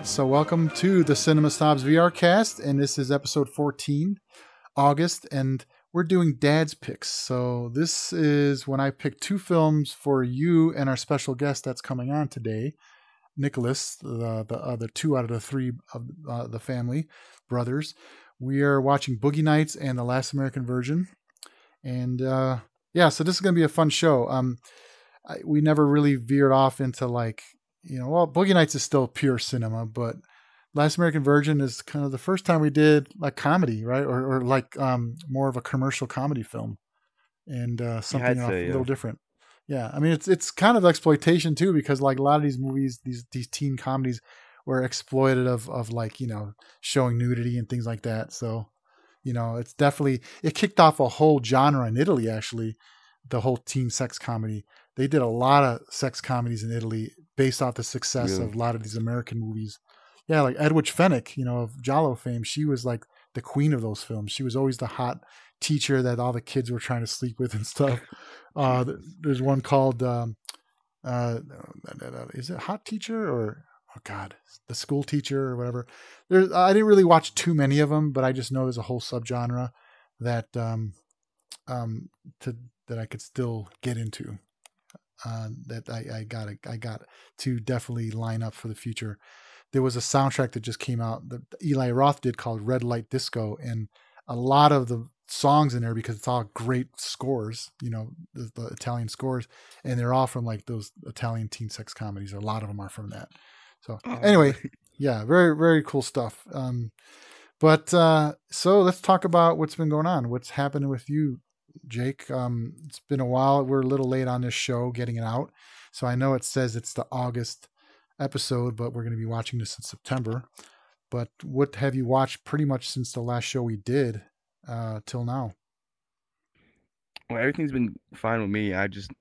right, so welcome to the Cinema Snobs VR Cast, and this is episode 14, August, and we're doing Dad's Picks. So this is when I pick two films for you and our special guest that's coming on today, Nicholas, the two out of the three of the family brothers. We are watching Boogie Nights and The Last American Virgin, and so this is going to be a fun show. We never really veered off into Boogie Nights is still pure cinema, but Last American Virgin is kind of the first time we did like comedy, right? Or more of a commercial comedy film, and something a little different. Yeah, I mean it's kind of exploitation too, because like a lot of these movies, these teen comedies were exploitative of showing nudity and things like that. So it's definitely, it kicked off a whole genre in Italy. Actually, the whole teen sex comedy. They did a lot of sex comedies in Italy based off the success of a lot of these American movies. Yeah, like Edwidge Fenech, of Giallo fame, she was like the queen of those films. She was always the hot teacher that all the kids were trying to sleep with and stuff. There's one called, is it Hot Teacher or, The School Teacher or whatever. I didn't really watch too many of them, but I just know there's a whole subgenre that that I could still get into. That I got to definitely line up for the future. There was a soundtrack that just came out that Eli Roth did called Red Light Disco, and a lot of the songs in there, because it's all great scores, the Italian scores, and they're all from like those Italian teen sex comedies. A lot of them are from that. So anyway, yeah, very, very cool stuff. So let's talk about what's been going on. What's happening with you, Jake? It's been a while. We're a little late on this show getting it out. So I know it says it's the August episode, but we're going to be watching this in September. But what have you watched pretty much since the last show we did till now? Well, everything's been fine with me. I just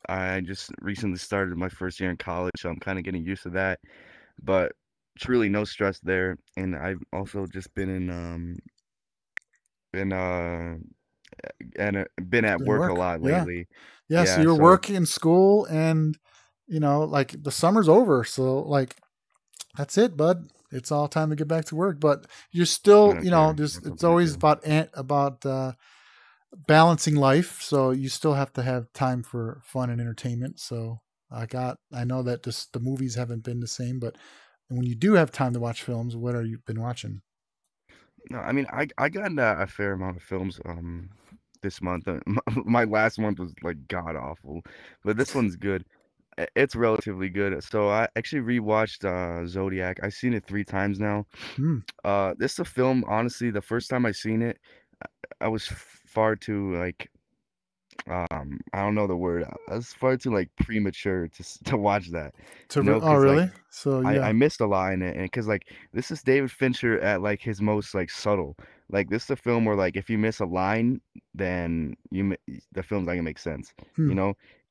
recently started my first year in college, so I'm kind of getting used to that. But truly no stress there. And I've also just been been at work a lot lately. Yeah, so you're working in school, and like the summer's over, so like that's it, bud. It's all time to get back to work. But you're still, it's always about balancing life. So you still have to have time for fun and entertainment. So I know that just the movies haven't been the same, but when you do have time to watch films, what are you been watching? No, I mean I got a fair amount of films this month. My last month was like god awful, but this one's good. It's relatively good. So I actually rewatched Zodiac. I've seen it 3 times now. This is a film, honestly, the first time I seen it, I was far too I don't know the word. I was far too premature to watch that. Really? So yeah. I missed a lot in it, and because this is David Fincher at his most subtle. This is a film where if you miss a line, then the film's not gonna make sense.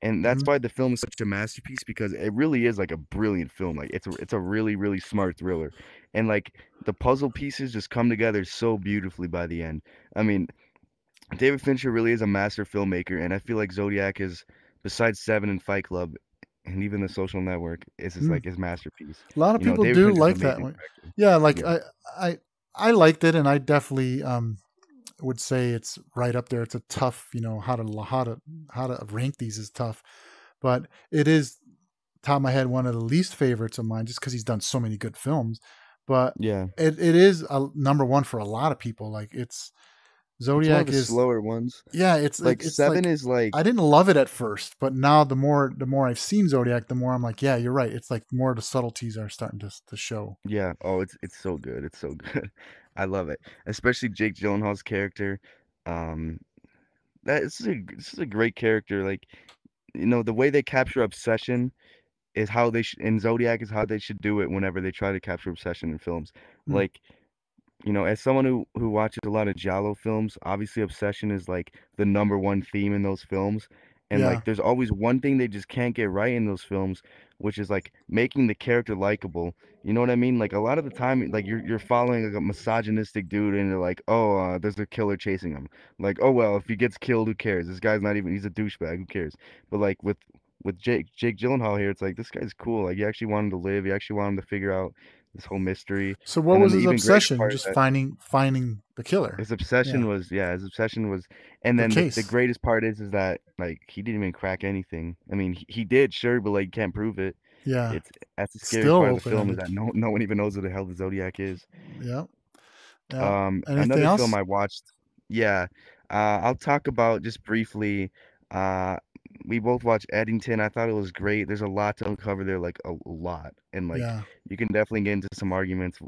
And that's why the film is such a masterpiece, because it really is a brilliant film. It's a really, really smart thriller, and the puzzle pieces just come together so beautifully by the end. I mean, David Fincher really is a master filmmaker, and I feel like Zodiac is, besides Seven and Fight Club, and even The Social Network, is his masterpiece. A lot of people do like that one. Yeah, I liked it, and I definitely would say it's right up there. It's a tough, how to rank these is tough, but it is, top of my head, one of the least favorites of mine, just because he's done so many good films. But yeah, it is a number one for a lot of people. Zodiac is slower ones. Yeah, it's Seven is I didn't love it at first, but now the more I've seen Zodiac, the more I'm like, yeah, you're right. It's more of the subtleties are starting to show. Yeah. Oh, it's so good. It's so good. I love it, especially Jake Gyllenhaal's character. This is a great character. The way they capture obsession is how they in Zodiac is how they should do it whenever they try to capture obsession in films. As someone who watches a lot of Giallo films, obviously obsession is the number one theme in those films. And there's always one thing they just can't get right in those films, which is making the character likable. You know what I mean? A lot of the time, you're following a misogynistic dude, and they're there's a killer chasing him. Oh well, if he gets killed, who cares? This guy's not even, he's a douchebag, who cares? But with Jake Gyllenhaal here, it's this guy's cool. You actually want him to live. You actually want him to figure out this whole mystery. So what And then was the his even greater obsession? part is Just that finding the killer. his Yeah. obsession was, yeah, his obsession was, and The then the case. greatest part is that like he didn't even crack anything. I mean, he did, sure, but like you can't prove it. Yeah. It's That's the scariest Still part of the open film is ended. that no one even knows who the hell the Zodiac is. Yeah. Yeah. Anything Another film else? I watched, yeah, I'll talk about just briefly. Uh, we both watched Eddington. I thought it was great. There's a lot to uncover there, like a lot, and like Yeah. you can definitely get into some arguments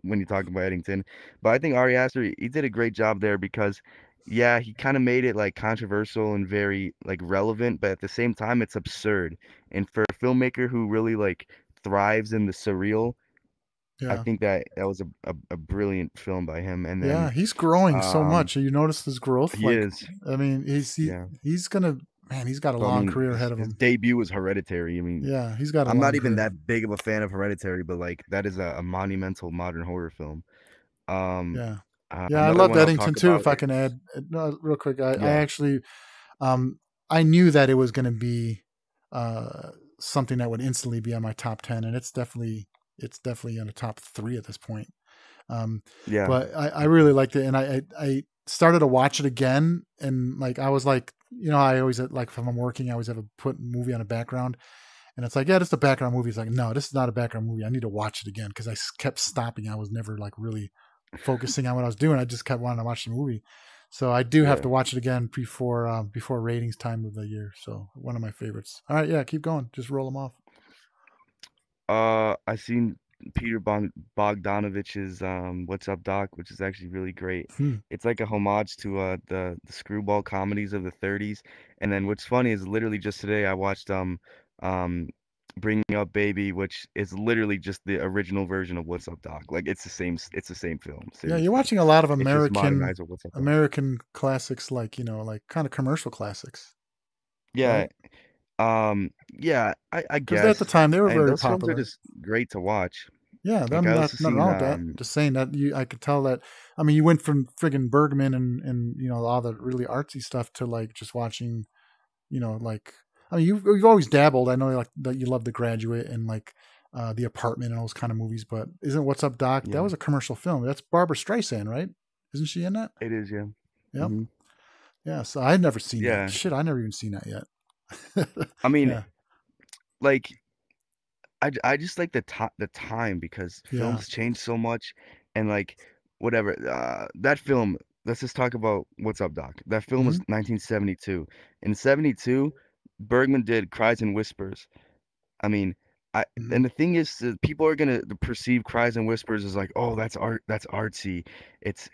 when you talk about Eddington. But I think Ari Aster, he did a great job there because, yeah, he kind of made it like controversial and very like relevant, but at the same time, it's absurd. And for a filmmaker who really like thrives in the surreal, I Yeah. think that that was a brilliant film by him. And Yeah. then He's growing so um much. You notice his growth? he Like, is, I mean, yeah. he's gonna, man, he's got a So I long mean, career ahead of his him. debut was Hereditary. I mean, Yeah, he's got a I'm not long even career. that big of a fan of Hereditary, but like that is a monumental modern horror film. Um, Yeah. Yeah, I Another loved one I'll Eddington talk too. about If I can is, add no, real quick, I yeah, actually, I knew that it was going to be something that would instantly be on my top 10, and it's definitely on the top three at this point. Um, yeah, but I really liked it, and I started to watch it again, and like I was like, I always like if I'm working, I always have a put movie on a background, and it's like, yeah, this is a background movie. It's like, no, this is not a background movie. I need to watch it again because kept stopping. I was never like really focusing on what I was doing. I just kept wanting to watch the movie. So I do have yeah. to watch it again before ratings time of the year. So one of my favorites. All right, yeah, keep going. Just roll them off. I seen Peter Bogdanovich's What's Up Doc, which is actually really great. Hmm. It's like a homage to the screwball comedies of the 30s. And then what's funny is literally just today I watched um Bringing Up Baby, which is literally just the original version of What's Up Doc. Like it's the same film, Yeah, you're seriously. watching a lot of It's just American modernized with What's Up Doc. American classics, like like kind of commercial classics, Yeah, right? yeah, I Because at the guess. time they were And very those films are popular. just great to watch. Yeah, Like I'm I also nothing seen wrong with that. Just saying that I could tell that. I mean, you went from friggin' Bergman and all the really artsy stuff to like just watching, like, I mean, you've always dabbled. I know like that you love The Graduate and like The Apartment and those kind of movies, but isn't What's Up Doc? That Yeah, was a commercial film. That's Barbara Streisand, right? Isn't she in that? it is, yeah. Yep. Hmm. Yeah. So I'd never seen that. Yeah. Shit, I never even seen that yet. I mean, Yeah. like I just like the time because Yeah. films change so much and like whatever. That film, let's just talk about What's Up, Doc. That film Hmm. was 1972. In 72, Bergman did Cries and Whispers. I mean, Hmm. and the thing is, people are gonna perceive Cries and Whispers as like, oh, that's art, that's artsy, it's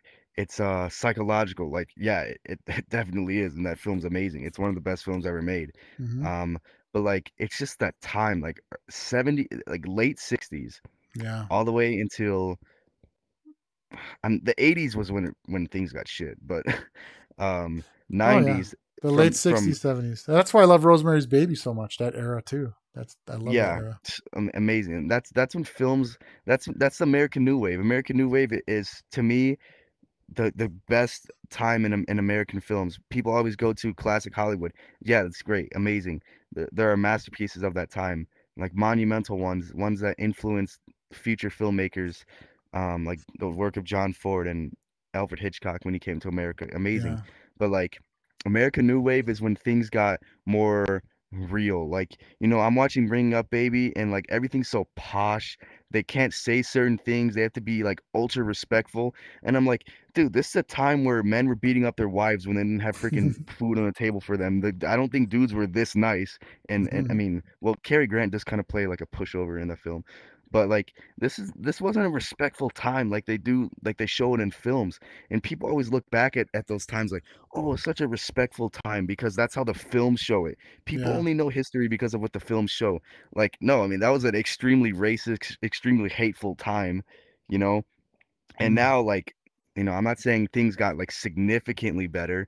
psychological. Like, yeah, it definitely is, and that film's amazing. It's one of the best films ever made. Hmm. Um, but like, it's just that time, like 70, like late 60s, Yeah. all the way until the 80s was when things got shit, but Oh yeah. 90s The late from 60s, 70s. That's why I love Rosemary's Baby so much, that era too. I love that Yeah, era. amazing. That's when films. That's American New Wave. American New Wave is to me the best time in American films. People always go to classic Hollywood. Yeah, that's great, amazing. There are masterpieces of that time, like monumental ones that influenced future filmmakers, like the work of John Ford and Alfred Hitchcock when he came to America. Amazing. Yeah. But like American New Wave is when things got more real. Like, I'm watching Ring Up Baby and like everything's so posh. They can't say certain things. They have to be like ultra respectful. And I'm like, dude, this is a time where men were beating up their wives when they didn't have freaking food on the table for them. I don't think dudes were this nice. And I mean, well, Cary Grant does kind of play like a pushover in the film. But like this wasn't a respectful time like they show it in films. And people always look back at those times like, oh, it's such a respectful time because that's how the films show it. People Yeah. only know history because of what the films show. Like, no, I mean, that was an extremely racist, extremely hateful time, you know? And Mm. now, like, I'm not saying things got like significantly better,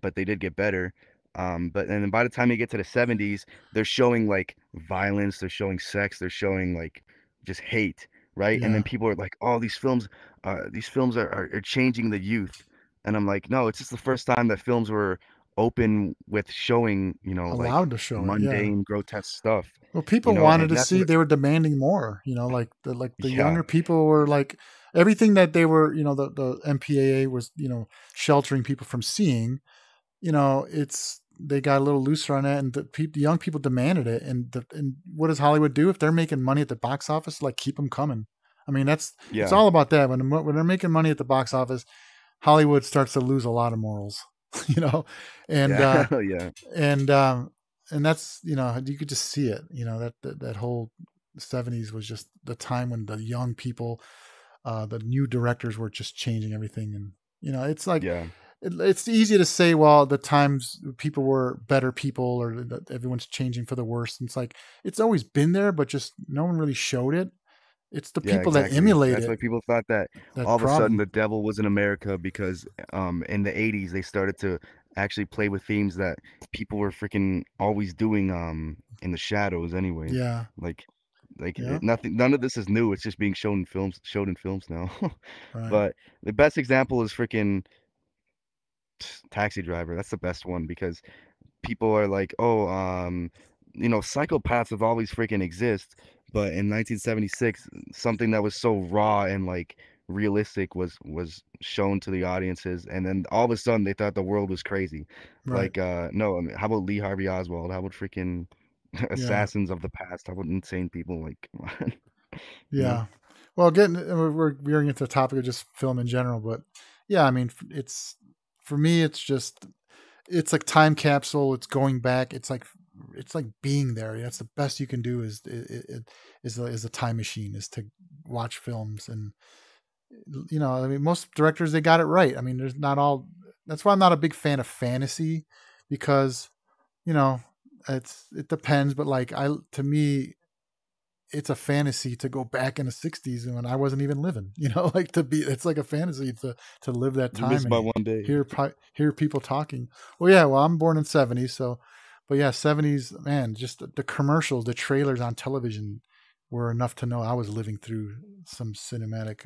but they did get better. But and then by the time you get to the 70s, they're showing like violence, they're showing sex, they're showing like just hate, right? And then Yeah. people are like, oh, these films are changing the youth. And I'm like, no, it's just the first time that films were open with showing, like Allowed to show it. Yeah. mundane, grotesque stuff. Well, people wanted to see. They were demanding more. Like the younger people were like everything that they were. The MPAA was sheltering people from seeing. They got a little looser on that, and the young people demanded it. And what does Hollywood do if they're making money at the box office? Like, keep them coming. I mean, it's all about that. When they're making money at the box office, Hollywood starts to lose a lot of morals, and and that's you could just see it. That whole '70s was just the time when the young people, the new directors were just changing everything, and it's like. Yeah. It's easy to say, well, the times people were better people or that everyone's changing for the worse. And it's like, it's always been there, but just no one really showed it. It's the people that emulate it. That's why people thought that all of a sudden the devil was in America because in the 80s they started to actually play with themes that people were freaking always doing in the shadows anyway. Yeah. None of this is new. It's just being shown in films now. Right. But the best example is freaking Taxi Driver. That's the best one because people are like, psychopaths have always freaking exist, but in 1976 something that was so raw and like realistic was shown to the audiences, and then all of a sudden they thought the world was crazy. Right. Like no, I mean, how about Lee Harvey Oswald? How about freaking Assassins of the Past? How about insane people? Like, come on. Yeah. Well, we're veering into the topic of just film in general, but yeah, I mean, for me, it's like time capsule. It's going back. It's like being there. That's the best you can do is a time machine, is to watch films. And, I mean, most directors, they got it right. I mean, there's not all, that's why I'm not a big fan of fantasy, because, it depends. But like, to me, it's a fantasy to go back in the 60s when I wasn't even living, it's like a fantasy to live that time. You miss by one day. Hear people talking. Well, yeah, I'm born in 70s. So, but yeah, 70s, man, just the commercials, the trailers on television were enough to know I was living through some cinematic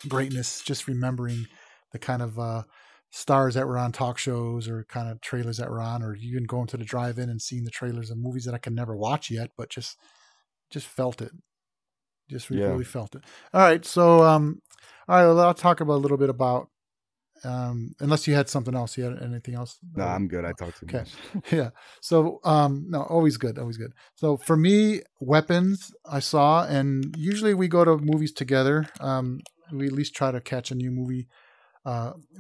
greatness, just remembering the kind of stars that were on talk shows or kind of trailers that were on, or even going to the drive-in and seeing the trailers of movies that I can never watch yet, but just felt it. Really felt it. All right. So, all right. Well, I'll talk about a little bit about, unless you had something else. You had anything else? No, I'm good. I talked too much. Yeah. So, no, always good. Always good. So for me, Weapons I saw, and usually we go to movies together. We at least try to catch a new movie.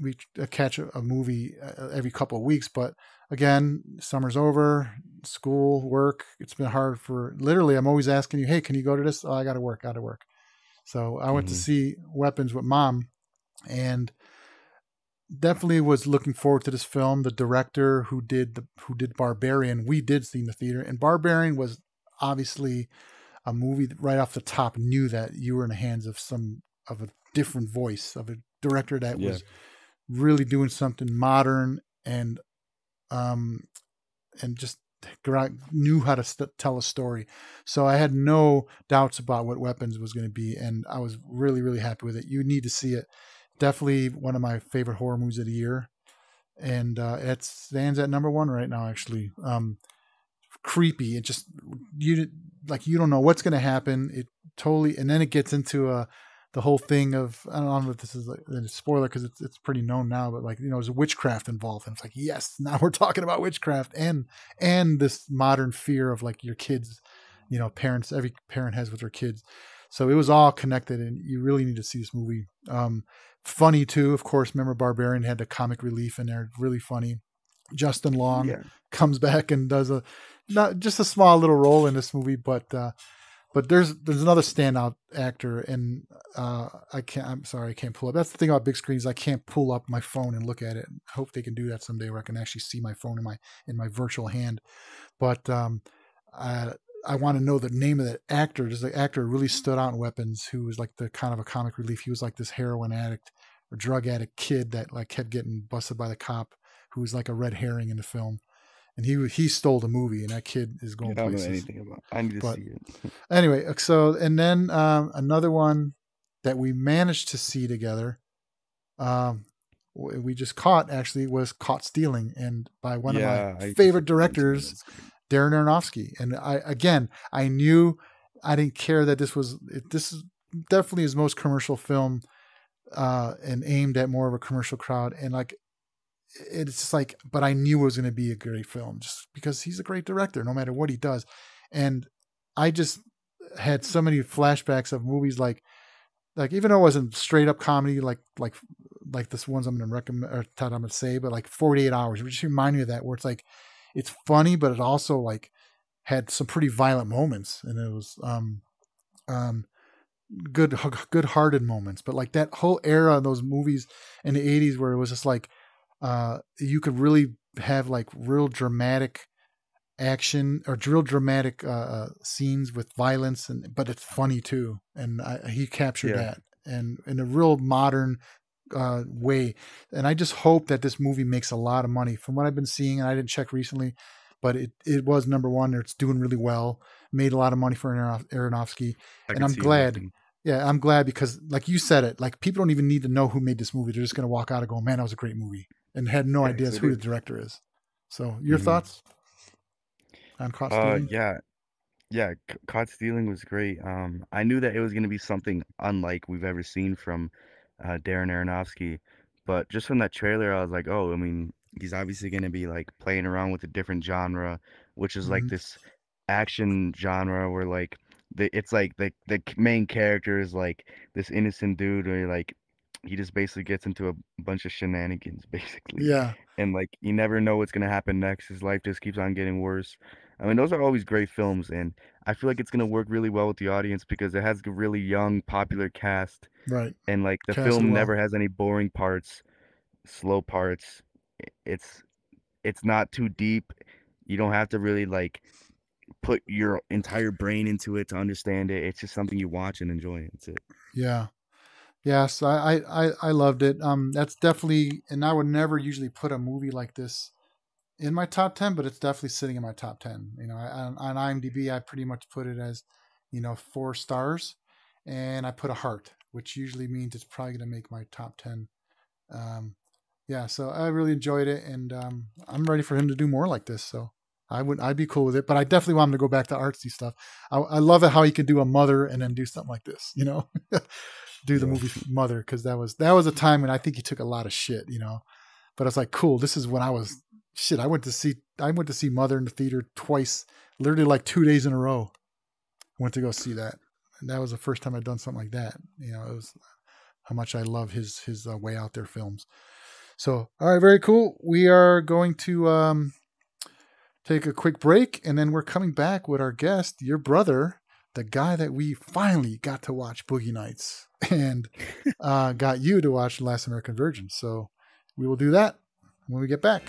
We catch a movie every couple of weeks, but again, summer's over, school, work. It's been hard literally, I'm always asking you, hey, can you go to this? Oh, I got to work. So I went to see Weapons with Mom, and definitely was looking forward to this film. The director who did Barbarian, we did see in the theater, and Barbarian was obviously a movie that right off the top knew that you were in the hands of a different voice, of a director that was really doing something modern and just knew how to tell a story. So I had no doubts about what Weapons was going to be, and I was really, really happy with it. You need to see it. Definitely one of my favorite horror movies of the year, and it stands at number 1 right now. Actually, creepy. It just you don't know what's going to happen. It totally, and then it gets into the whole thing of, I don't know if this is a spoiler because it's pretty known now, but there's witchcraft involved, and it's like, yes, now we're talking about witchcraft and this modern fear of like your kids, parents, every parent has with their kids. So it was all connected, and you really need to see this movie. Funny too, of course. Remember, Barbarian had the comic relief in there, really funny. Justin Long comes back and does not just a small little role in this movie, but there's another standout actor, and I'm sorry, I can't pull up. That's the thing about big screens. I can't pull up my phone and look at it. I hope they can do that someday where I can actually see my phone in my virtual hand. But I want to know the name of that actor. There's an actor who really stood out in Weapons, who was like the kind of a comic relief. He was like this heroin addict or drug addict kid that like kept getting busted by the cop, who was like a red herring in the film. And he stole the movie, and that kid is going places. I don't know anything about it. I need to see it. Anyway, so, and then another one that we managed to see together, we just caught, actually, was Caught Stealing, and by one of my favorite directors, Darren Aronofsky. And I knew I didn't care that this is definitely his most commercial film, and aimed at more of a commercial crowd. And like, it's just like, but I knew it was going to be a great film just because he's a great director, no matter what he does. And I just had so many flashbacks of movies like even though it wasn't straight up comedy, like this ones I'm going to recommend or that I'm going to say, but like 48 Hours, it just reminded me of that, where it's like, it's funny, but it also like had some pretty violent moments, and it was, good hearted moments. But like that whole era of those movies in the 80s where it was just like, you could really have like real dramatic action or real dramatic scenes with violence, but it's funny too. And he captured that, and in a real modern way. And I just hope that this movie makes a lot of money. From what I've been seeing, and I didn't check recently, but it was number one. It's doing really well. Made a lot of money for Aronofsky, and I'm glad. Yeah, I'm glad because, like you said it, like people don't even need to know who made this movie. They're just going to walk out and go, "Man, that was a great movie," and had no idea who the director is. So, your thoughts on Caught Stealing? Caught Stealing was great. I knew that it was going to be something unlike we've ever seen from Darren Aronofsky, but just from that trailer, I was like, oh, I mean, he's obviously going to be like playing around with a different genre, which is like this action genre where like it's like the main character is like this innocent dude, where like he just basically gets into a bunch of shenanigans, basically. Yeah. And like you never know what's gonna happen next. His life just keeps on getting worse. I mean, those are always great films, and I feel like it's gonna work really well with the audience because it has a really young, popular cast. Right. And like the Cast film well. never has any boring parts, slow parts. It's not too deep. You don't have to really like put your entire brain into it to understand it. It's just something you watch and enjoy. That's it. Yeah. Yes, I loved it. That's definitely, and I would never usually put a movie like this in my top 10, but it's definitely sitting in my top 10. You know, on IMDb, I pretty much put it as, 4 stars, and I put a heart, which usually means it's probably going to make my top 10. So I really enjoyed it, and I'm ready for him to do more like this. So I'd be cool with it, but I definitely want him to go back to artsy stuff. I love it how he could do a Mother and then do something like this, do the movie Mother, because that was a time when I think he took a lot of shit, but I was like, cool, this is when I was shit. I went to see Mother in the theater twice, literally like 2 days in a row. Went to go see that, and that was the first time I'd done something like that. It was how much I love his way out there films. So, all right, very cool. We are going to take a quick break, and then we're coming back with our guest, your brother, the guy that we finally got to watch Boogie Nights and got you to watch The Last American Virgin. So we will do that when we get back.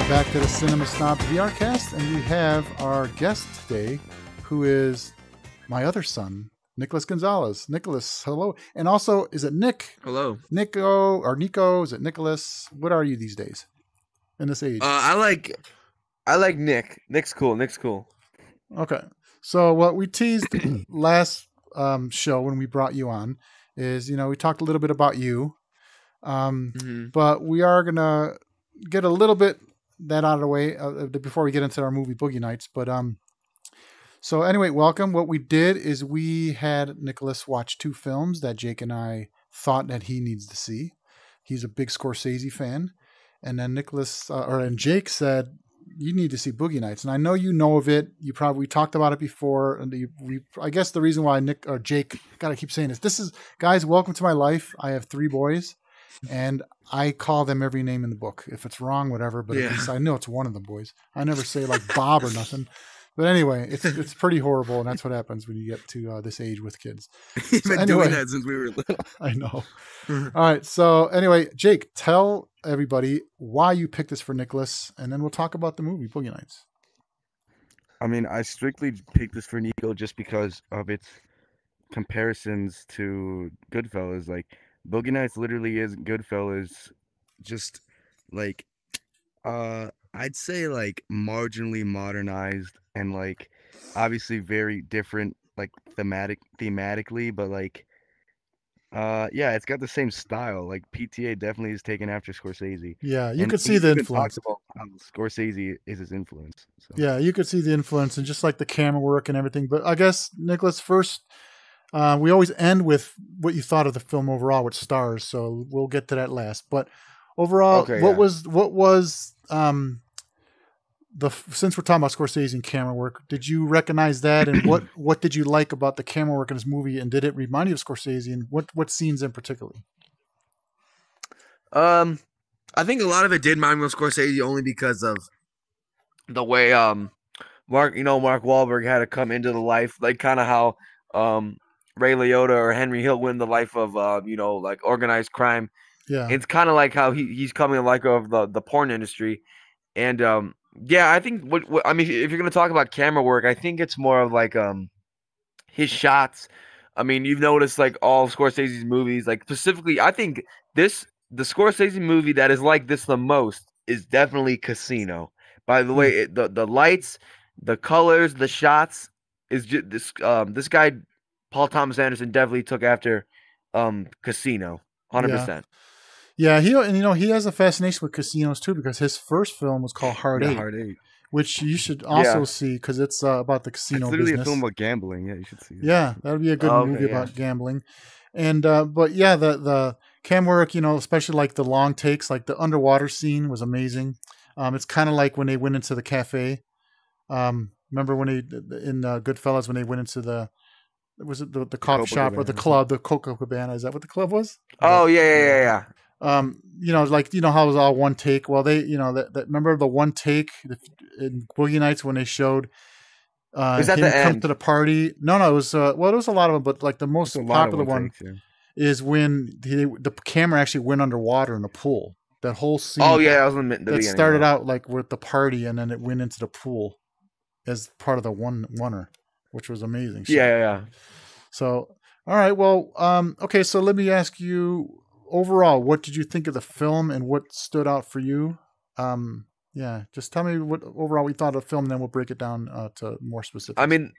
Back to the Cinema Snobs VR Cast, and we have our guest today, who is my other son, Nicolas Gonzalez. Nicolas, hello. And also, is it Nick? Hello. Nico, or Nico, is it Nicholas? What are you these days in this age? I like Nick. Nick's cool. Okay. So what we teased last show when we brought you on is, we talked a little bit about you, but we are going to get a little bit that out of the way before we get into our movie Boogie Nights. But so anyway, welcome. What we did is we had Nicholas watch 2 films that Jake and I thought that he needs to see. He's a big Scorsese fan, and then and Jake said, you need to see Boogie Nights. And I know you know of it. You probably talked about it before. And I guess the reason why Jake, gotta keep saying this is, guys, welcome to my life. I have 3 boys. And I call them every name in the book. If it's wrong, whatever. But at least I know it's one of the boys. I never say like Bob or nothing. But anyway, it's pretty horrible, and that's what happens when you get to this age with kids. He's been doing that since we were little. I know. All right. So anyway, Jake, tell everybody why you picked this for Nicholas, and then we'll talk about the movie Boogie Nights. I mean, I strictly picked this for Nico just because of its comparisons to Goodfellas. Like, Boogie Nights literally is Goodfellas, just like, I'd say like marginally modernized and like obviously very different, like thematically, but like, yeah, it's got the same style. Like PTA definitely is taken after Scorsese. Yeah, you And could see he the even influence. talks about how Scorsese is his influence. So. Yeah, you could see the influence and just like the camera work and everything. But I guess, Nicholas, first, we always end with what you thought of the film overall with stars. So we'll get to that last. But overall, what was since we're talking about Scorsese and camera work, did you recognize that? And what did you like about the camera work in this movie? And did it remind you of Scorsese? And what scenes in particular? I think a lot of it did remind me of Scorsese only because of the way Mark Wahlberg had to come into the life, like kind of how Ray Liotta or Henry Hill win the life of like organized crime. Yeah, it's kind of like how he's coming in like of the porn industry, and yeah, I think what I mean, if you're gonna talk about camera work, I think it's more of like his shots. I mean, you've noticed like all of Scorsese's movies, like specifically, I think the Scorsese movie that is like this the most is definitely Casino. By the way, the lights, the colors, the shots is just this guy Paul Thomas Anderson definitely took after Casino, 100%. Yeah, he has a fascination with casinos too because his first film was called Hard Eight, which you should also see because it's about the casino business. It's literally a film about gambling. Yeah, you should see it. Yeah, that would be a good movie about gambling. And but yeah, the cam work, especially like the long takes, like the underwater scene was amazing. It's kind of like when they went into the cafe. Remember when in Goodfellas when they went into the coffee shop or the club, the Coca Cabana? Is that what the club was? Oh yeah. Like how it was all one take. Well, they remember the one take in Boogie Nights when they showed was that him the come end? to the party. No, it was it was a lot of them, but like the most popular one is when the camera actually went underwater in the pool. That whole scene. Oh yeah, that was in the beginning. Started out like with the party, and then it went into the pool as part of the oneer, which was amazing. Yeah. So, all right, well, okay. So let me ask you. Overall, what did you think of the film and what stood out for you? Yeah, just tell me what overall we thought of the film, and then we'll break it down to more specific. I mean,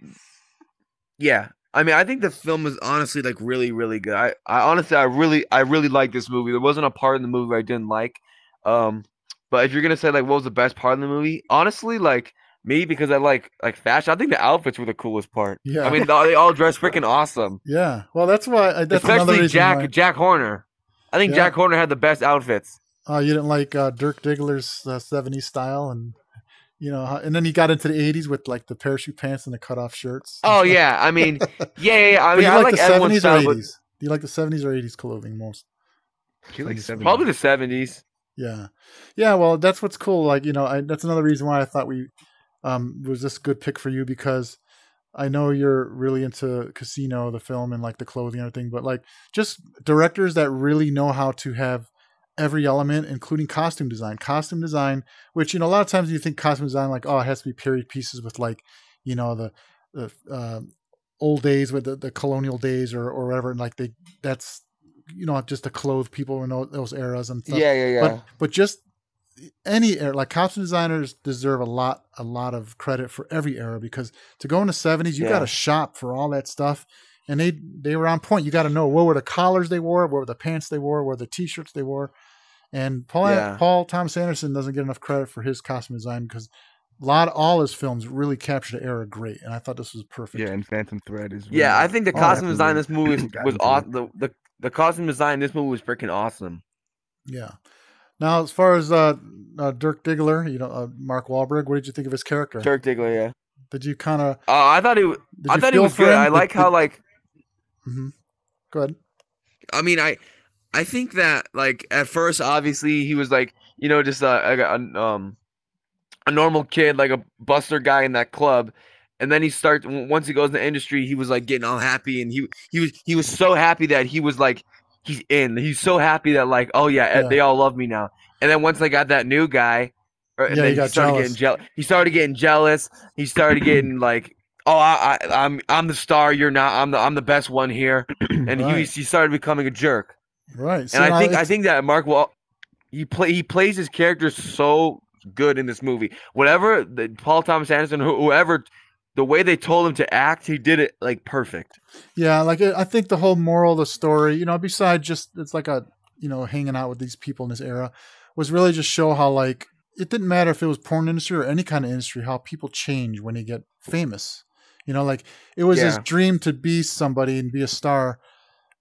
I think the film was honestly like really, really good. I honestly, I really like this movie. There wasn't a part in the movie I didn't like. But if you're gonna say like what was the best part of the movie, honestly, like me because I like fashion. I think the outfits were the coolest part. Yeah, I mean they all dressed freaking awesome. Yeah, well that's why. Especially Jack Horner. I think Jack Horner had the best outfits. Oh, you didn't like Dirk Diggler's 70s style, and and then he got into the 80s with like the parachute pants and the cutoff shirts. Oh yeah, I mean, yeah. I mean, I like the everyone's 70s style. or 80s? Do you like the 70s or 80s clothing most? Like 70s. Probably the 70s. Yeah. Well, that's what's cool. Like that's another reason why I thought we was this a good pick for you because I know you're really into Casino, the film, and like the clothing and everything, but like just directors that really know how to have every element, including costume design, which, a lot of times you think costume design, like, oh, it has to be period pieces with like, the old days with the colonial days or whatever. And like that's, just to clothe people in those eras and stuff. Yeah. But just any era, like costume designers deserve a lot of credit for every era because to go in the 70s, you got to shop for all that stuff. And they were on point. You got to know what were the collars they wore, what were the pants they wore, what were the t-shirts they wore. And Paul Thomas Anderson doesn't get enough credit for his costume design because all his films really capture the era great. And I thought this was perfect. Yeah, and Phantom Thread is. Really, I think the costume design in this movie was awesome. The costume design in this movie was freaking awesome. Yeah. Now, as far as Dirk Diggler, Mark Wahlberg, what did you think of his character? Dirk Diggler, yeah. Did you kind of? I thought he was good. I like how like. Mm-hmm. Go ahead. I mean, I think that like at first, obviously, he was like just a a normal kid, like a buster guy in that club. And then once he goes in the industry, he was like getting all happy, and he was so happy that he was like he's in. He's so happy that like, oh yeah, Yeah. they all love me now. And then once they got that new guy, and Yeah, then he got jealous. He started getting jealous. He started getting like, oh, I'm the star. You're not. I'm the best one here. And Right. he started becoming a jerk. Right. So And I think that Mark he plays his character so good in this movie. Whatever Paul Thomas Anderson, whoever, the way they told him to act, he did it like perfect. Yeah, like I think the whole moral of the story, you know, besides just it's like a, you know, hanging out with these people in this era, was really just show how like it didn't matter if it was porn industry or any kind of industry, how people change when they get famous. You know, like it was his dream to be somebody and be a star.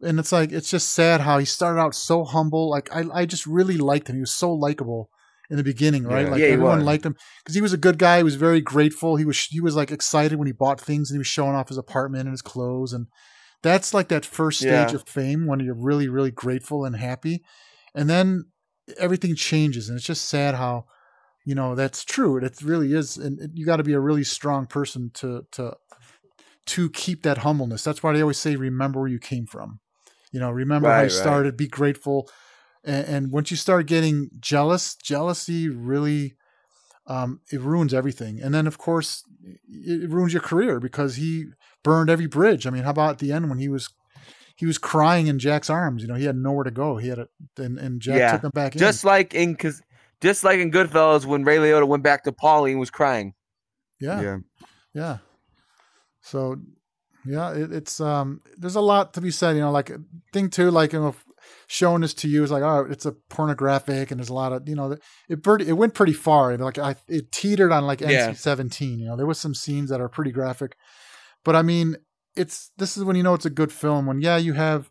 And it's like it's just sad how he started out so humble. Like I just really liked him. He was so likable in the beginning, right? Like everyone liked him because he was a good guy. He was very grateful. He was like excited when he bought things and he was showing off his apartment and his clothes. And that's like that first stage of fame when you're really, really grateful and happy. And then everything changes. And it's just sad how, you know, that's true. It really is. And you got to be a really strong person to keep that humbleness. That's why they always say, remember where you came from. You know, remember how you started, be grateful. And once you start getting jealousy really, it ruins everything. And then, of course, it ruins your career because he burned every bridge. I mean, how about at the end when he was crying in Jack's arms? You know, he had nowhere to go. And Jack took him back in. Just like in Goodfellas when Ray Liotta went back to Paulie and was crying. Yeah. So, yeah, it's there's a lot to be said. You know, like thing too, like, you know, showing this to you is like, oh, it's a pornographic, and there's a lot of, you know, it went pretty far. Like it teetered on like NC-17. You know, there was some scenes that are pretty graphic, but I mean, this is when you know it's a good film. When you have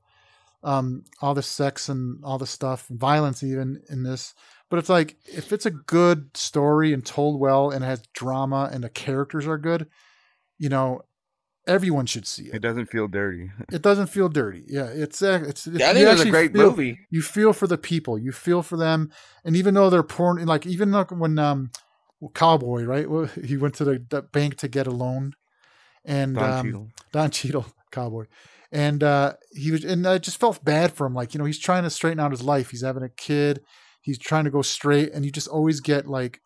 all the sex and all the stuff, violence even in this, but it's like if it's a good story and told well and has drama and the characters are good, you know, everyone should see it. It doesn't feel dirty. It doesn't feel dirty. Yeah, it's I think it's a great movie. You feel for the people. You feel for them, and even though they're porn, like even like when Cowboy, right? He went to the bank to get a loan, and Don Cheadle, Cowboy, and he was, and I just felt bad for him. Like, you know, he's trying to straighten out his life. He's having a kid. He's trying to go straight, and you just always get like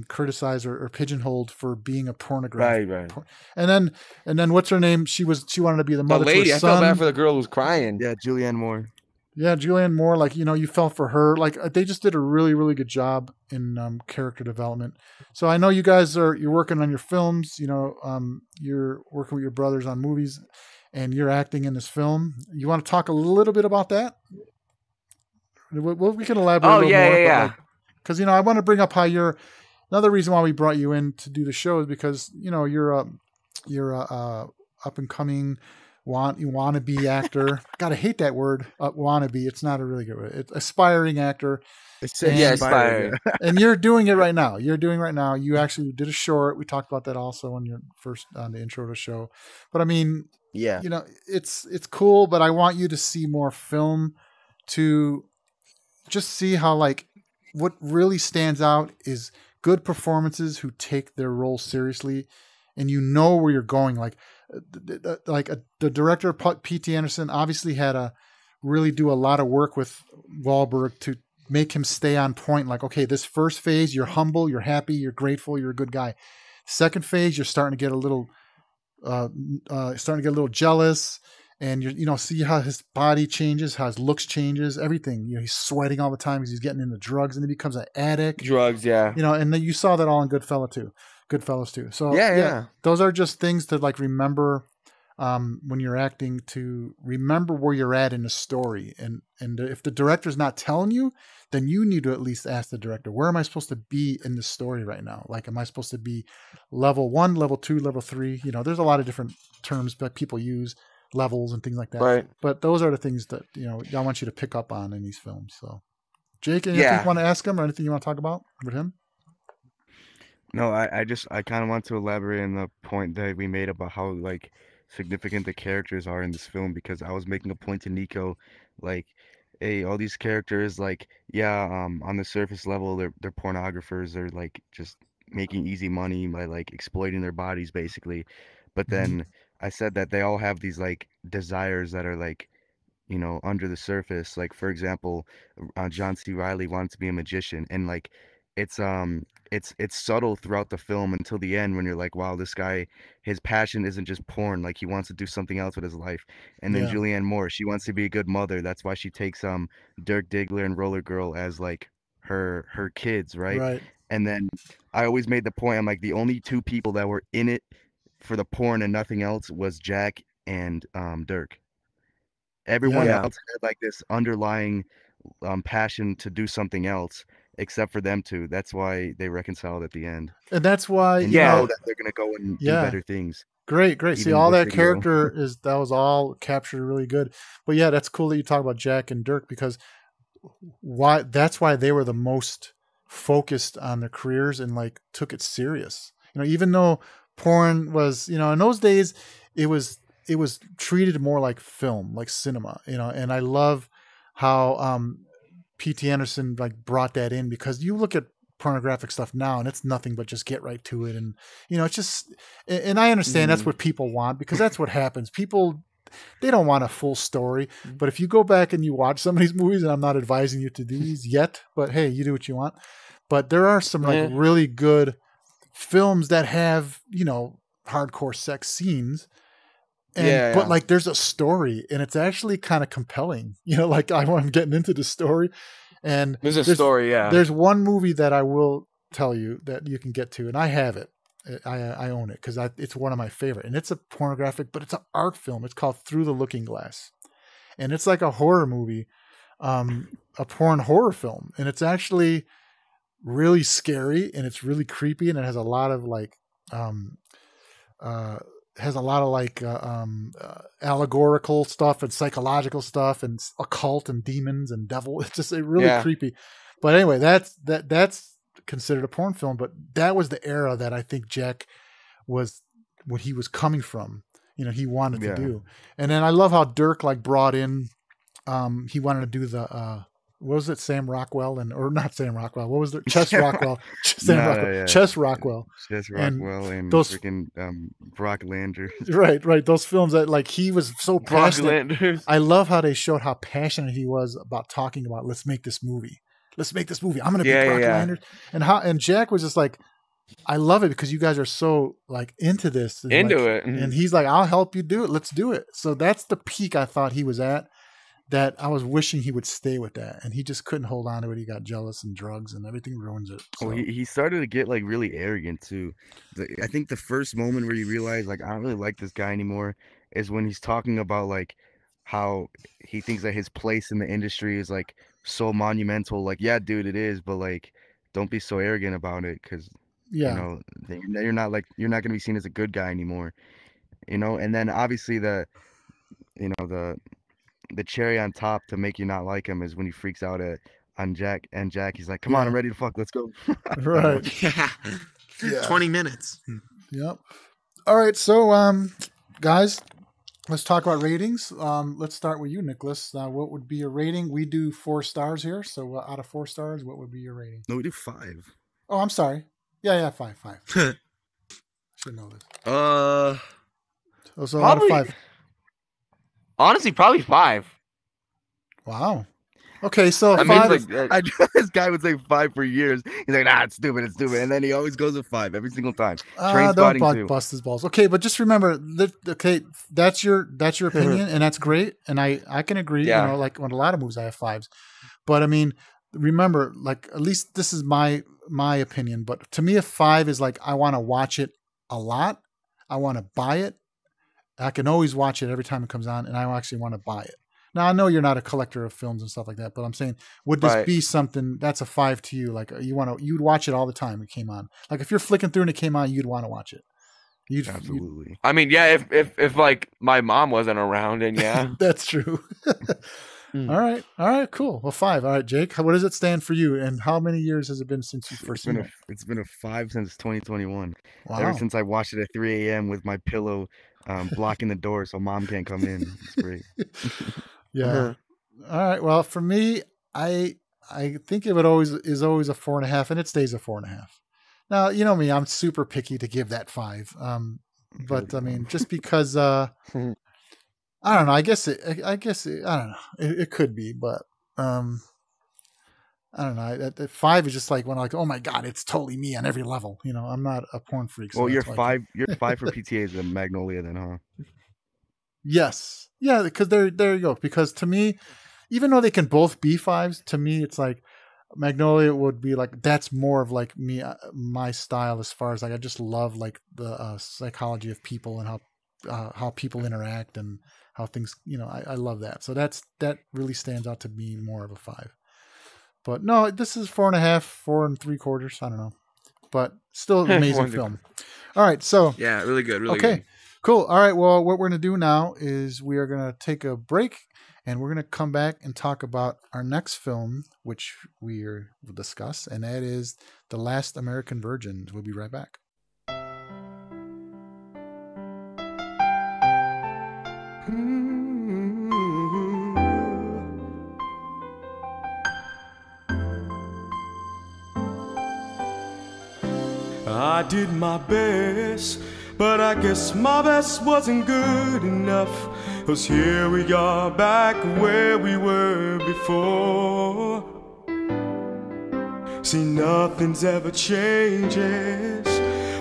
criticized or pigeonholed for being a pornographic. Right. And then what's her name? She wanted to be the mother the lady. to her son. I felt bad for the girl who was crying. Yeah, Julianne Moore. Yeah, Julianne Moore. Like, you know, you felt for her. Like they just did a really, really good job in character development. So I know you guys you're working on your films. You know, you're working with your brothers on movies, and you're acting in this film. You want to talk a little bit about that? We can elaborate a little more. Yeah. Because, you know, I want to bring up how another reason why we brought you in to do the show is because, you know, you're a up and coming wannabe actor. God, I hate that word, wannabe. It's not a really good word. It's aspiring actor. Aspiring. And you're doing it right now. You actually did a short. We talked about that also on the intro to the show. But I mean, yeah, you know, it's cool, but I want you to see more film to just see how, like, what really stands out is good performances who take their role seriously, and you know where you're going. Like the director P.T. Anderson obviously had to really do a lot of work with Wahlberg to make him stay on point. Like, okay, this first phase, you're humble, you're happy, you're grateful, you're a good guy. Second phase, you're starting to get a little jealous. And you know, see how his body changes, how his looks changes, everything. You know, he's sweating all the time because he's getting into drugs, and he becomes an addict. Drugs, yeah. You know, and then you saw that all in Goodfellas too. So yeah, those are just things to like remember when you're acting, to remember where you're at in the story. And if the director's not telling you, then you need to at least ask the director, where am I supposed to be in the story right now? Like, am I supposed to be level 1, level 2, level 3? You know, there's a lot of different terms that people use, levels and things like that. Right. But those are the things that, you know, I want you to pick up on in these films. So, Jake, anything you want to ask him or anything you want to talk about with him? No, I kind of want to elaborate on the point that we made about how, like, significant the characters are in this film, because I was making a point to Nico, like, hey, all these characters, like, yeah, on the surface level, they're pornographers. They're like just making easy money by like exploiting their bodies, basically. But Mhm. then I said that they all have these like desires that are like, under the surface. Like for example, John C. Riley wanted to be a magician, and like it's it's subtle throughout the film until the end when you're like, wow, this guy, his passion isn't just porn. Like he wants to do something else with his life. And then Yeah. Julianne Moore, she wants to be a good mother. That's why she takes Dirk Diggler and Roller Girl as like her kids, right? Right. And then I always made the point, I'm like, the only two people that were in it for the porn and nothing else was Jack and Dirk. Everyone Yeah. Yeah. else had like this underlying passion to do something else, except for them two. That's why they reconciled at the end, And that's why, and you you Yeah. know know, that they're gonna go and do yeah. better things. Great. See, Even all with that video. character that was all captured really good. But yeah, that's cool that you talk about Jack and Dirk, because that's why they were the most focused on their careers and like took it serious. Even though porn was, in those days, it was treated more like film, like cinema, and I love how P.T. Anderson like brought that in, because you look at pornographic stuff now and it's nothing but just get right to it, and it's just, and I understand that's what people want, because that's what happens. People, they don't want a full story. But if you go back and you watch some of these movies, and I'm not advising you to do these yet, but hey, you do what you want. But there are some like really good films that have, hardcore sex scenes. And but like there's a story, and it's actually kind of compelling. Like I'm getting into the story, and There's a story, yeah. There's one movie that I will tell you that you can get to, and I have it. I own it because it's one of my favorite, and it's a pornographic, but it's an art film. It's called Through the Looking Glass, and it's like a horror movie, a porn horror film, and it's actually really scary, and it's really creepy, and it has a lot of like allegorical stuff and psychological stuff and occult and demons and devil. It's just really creepy. But anyway, that's considered a porn film, but that was the era that I think Jack was, what he was coming from, he wanted to do. And then I love how Dirk like brought in, he wanted to do the, what was it? Sam Rockwell or not Sam Rockwell. What was it? Chess Rockwell. Chess Rockwell. Chess Rockwell and those freaking Brock Landers. Right. Those films that like he was so passionate. I love how they showed how passionate he was about talking about, let's make this movie. I'm going to be Brock Landers. And Jack was just like, I love it because you guys are so like into this. And And he's like, I'll help you do it. Let's do it. So that's the peak I thought he was at, that I was wishing he would stay with that. And he just couldn't hold on to it. He got jealous, and drugs and everything ruins it. So. Well, he started to get like really arrogant too. I think the first moment where you realize like, I don't really like this guy anymore is when he's talking about like how he thinks that his place in the industry is like so monumental. Like, yeah, dude, it is, but like, don't be so arrogant about it, because you're not going to be seen as a good guy anymore. And then obviously the cherry on top to make you not like him is when he freaks out on Jack, and Jack, he's like, come on, I'm ready to fuck, let's go. Right. Yeah. 20 minutes. Yep. All right, so guys, let's talk about ratings. Let's start with you, Nicholas. What would be your rating? We do 4 stars here, so out of 4 stars, what would be your rating? No, we do 5. Oh, I'm sorry. Yeah, 5. Should know this. So out of 5. Honestly, probably 5. Wow. Okay, so I 5. This guy would say 5 for years. He's like, nah, it's stupid, and then he always goes with 5 every single time. Don't bust his balls. Okay, but just remember, that's your opinion, and that's great, and I can agree. Yeah. Like on a lot of movies, I have 5s, but I mean, remember, like at least this is my opinion. But to me, a 5 is like I want to watch it a lot. I want to buy it. I can always watch it every time it comes on, and I actually want to buy it. Now, I know you're not a collector of films and stuff like that, but I'm saying, would this be something that's a 5 to you? Like you'd watch it all the time it came on. Like if you're flicking through and it came on, you'd want to watch it. Absolutely. I mean, yeah, if like my mom wasn't around, and yeah. That's true. All right, cool. Well, 5. All right, Jake, what does it stand for you? And how many years has it been since you first seen it? It's been a 5 since 2021. Wow. Ever since I watched it at 3 a.m. with my pillow blocking the door so mom can't come in. It's great. Yeah. All right. Well, for me, I think it would always is always a 4.5, and it stays a 4.5. Now, you know me, I'm super picky to give that 5. But I mean, just because I don't know. I guess it. I don't know. It could be, but I don't know. That 5 is just like when I'm like, oh my god, it's totally me on every level. You know, I'm not a porn freak. So well, you're 5. You're 5 for PTA's and Magnolia, then, huh? Yes. Yeah, because there you go. Because to me, even though they can both be 5s, to me it's like Magnolia would be like that's more of like me, my style as far as like I just love like the psychology of people and how people interact and how things. You know, I love that. So that really stands out to me more of a 5. But no, this is 4.5, 4 3/4. I don't know, but still an amazing film. All right, so yeah, really good. Really okay. good. Cool. All right. Well, what we're going to do now is we are going to take a break and we're going to come back and talk about our next film, which will discuss, and that is The Last American Virgin. We'll be right back. I did my best, but I guess my best wasn't good enough. 'Cause here we are back where we were before. See, nothing's ever changes.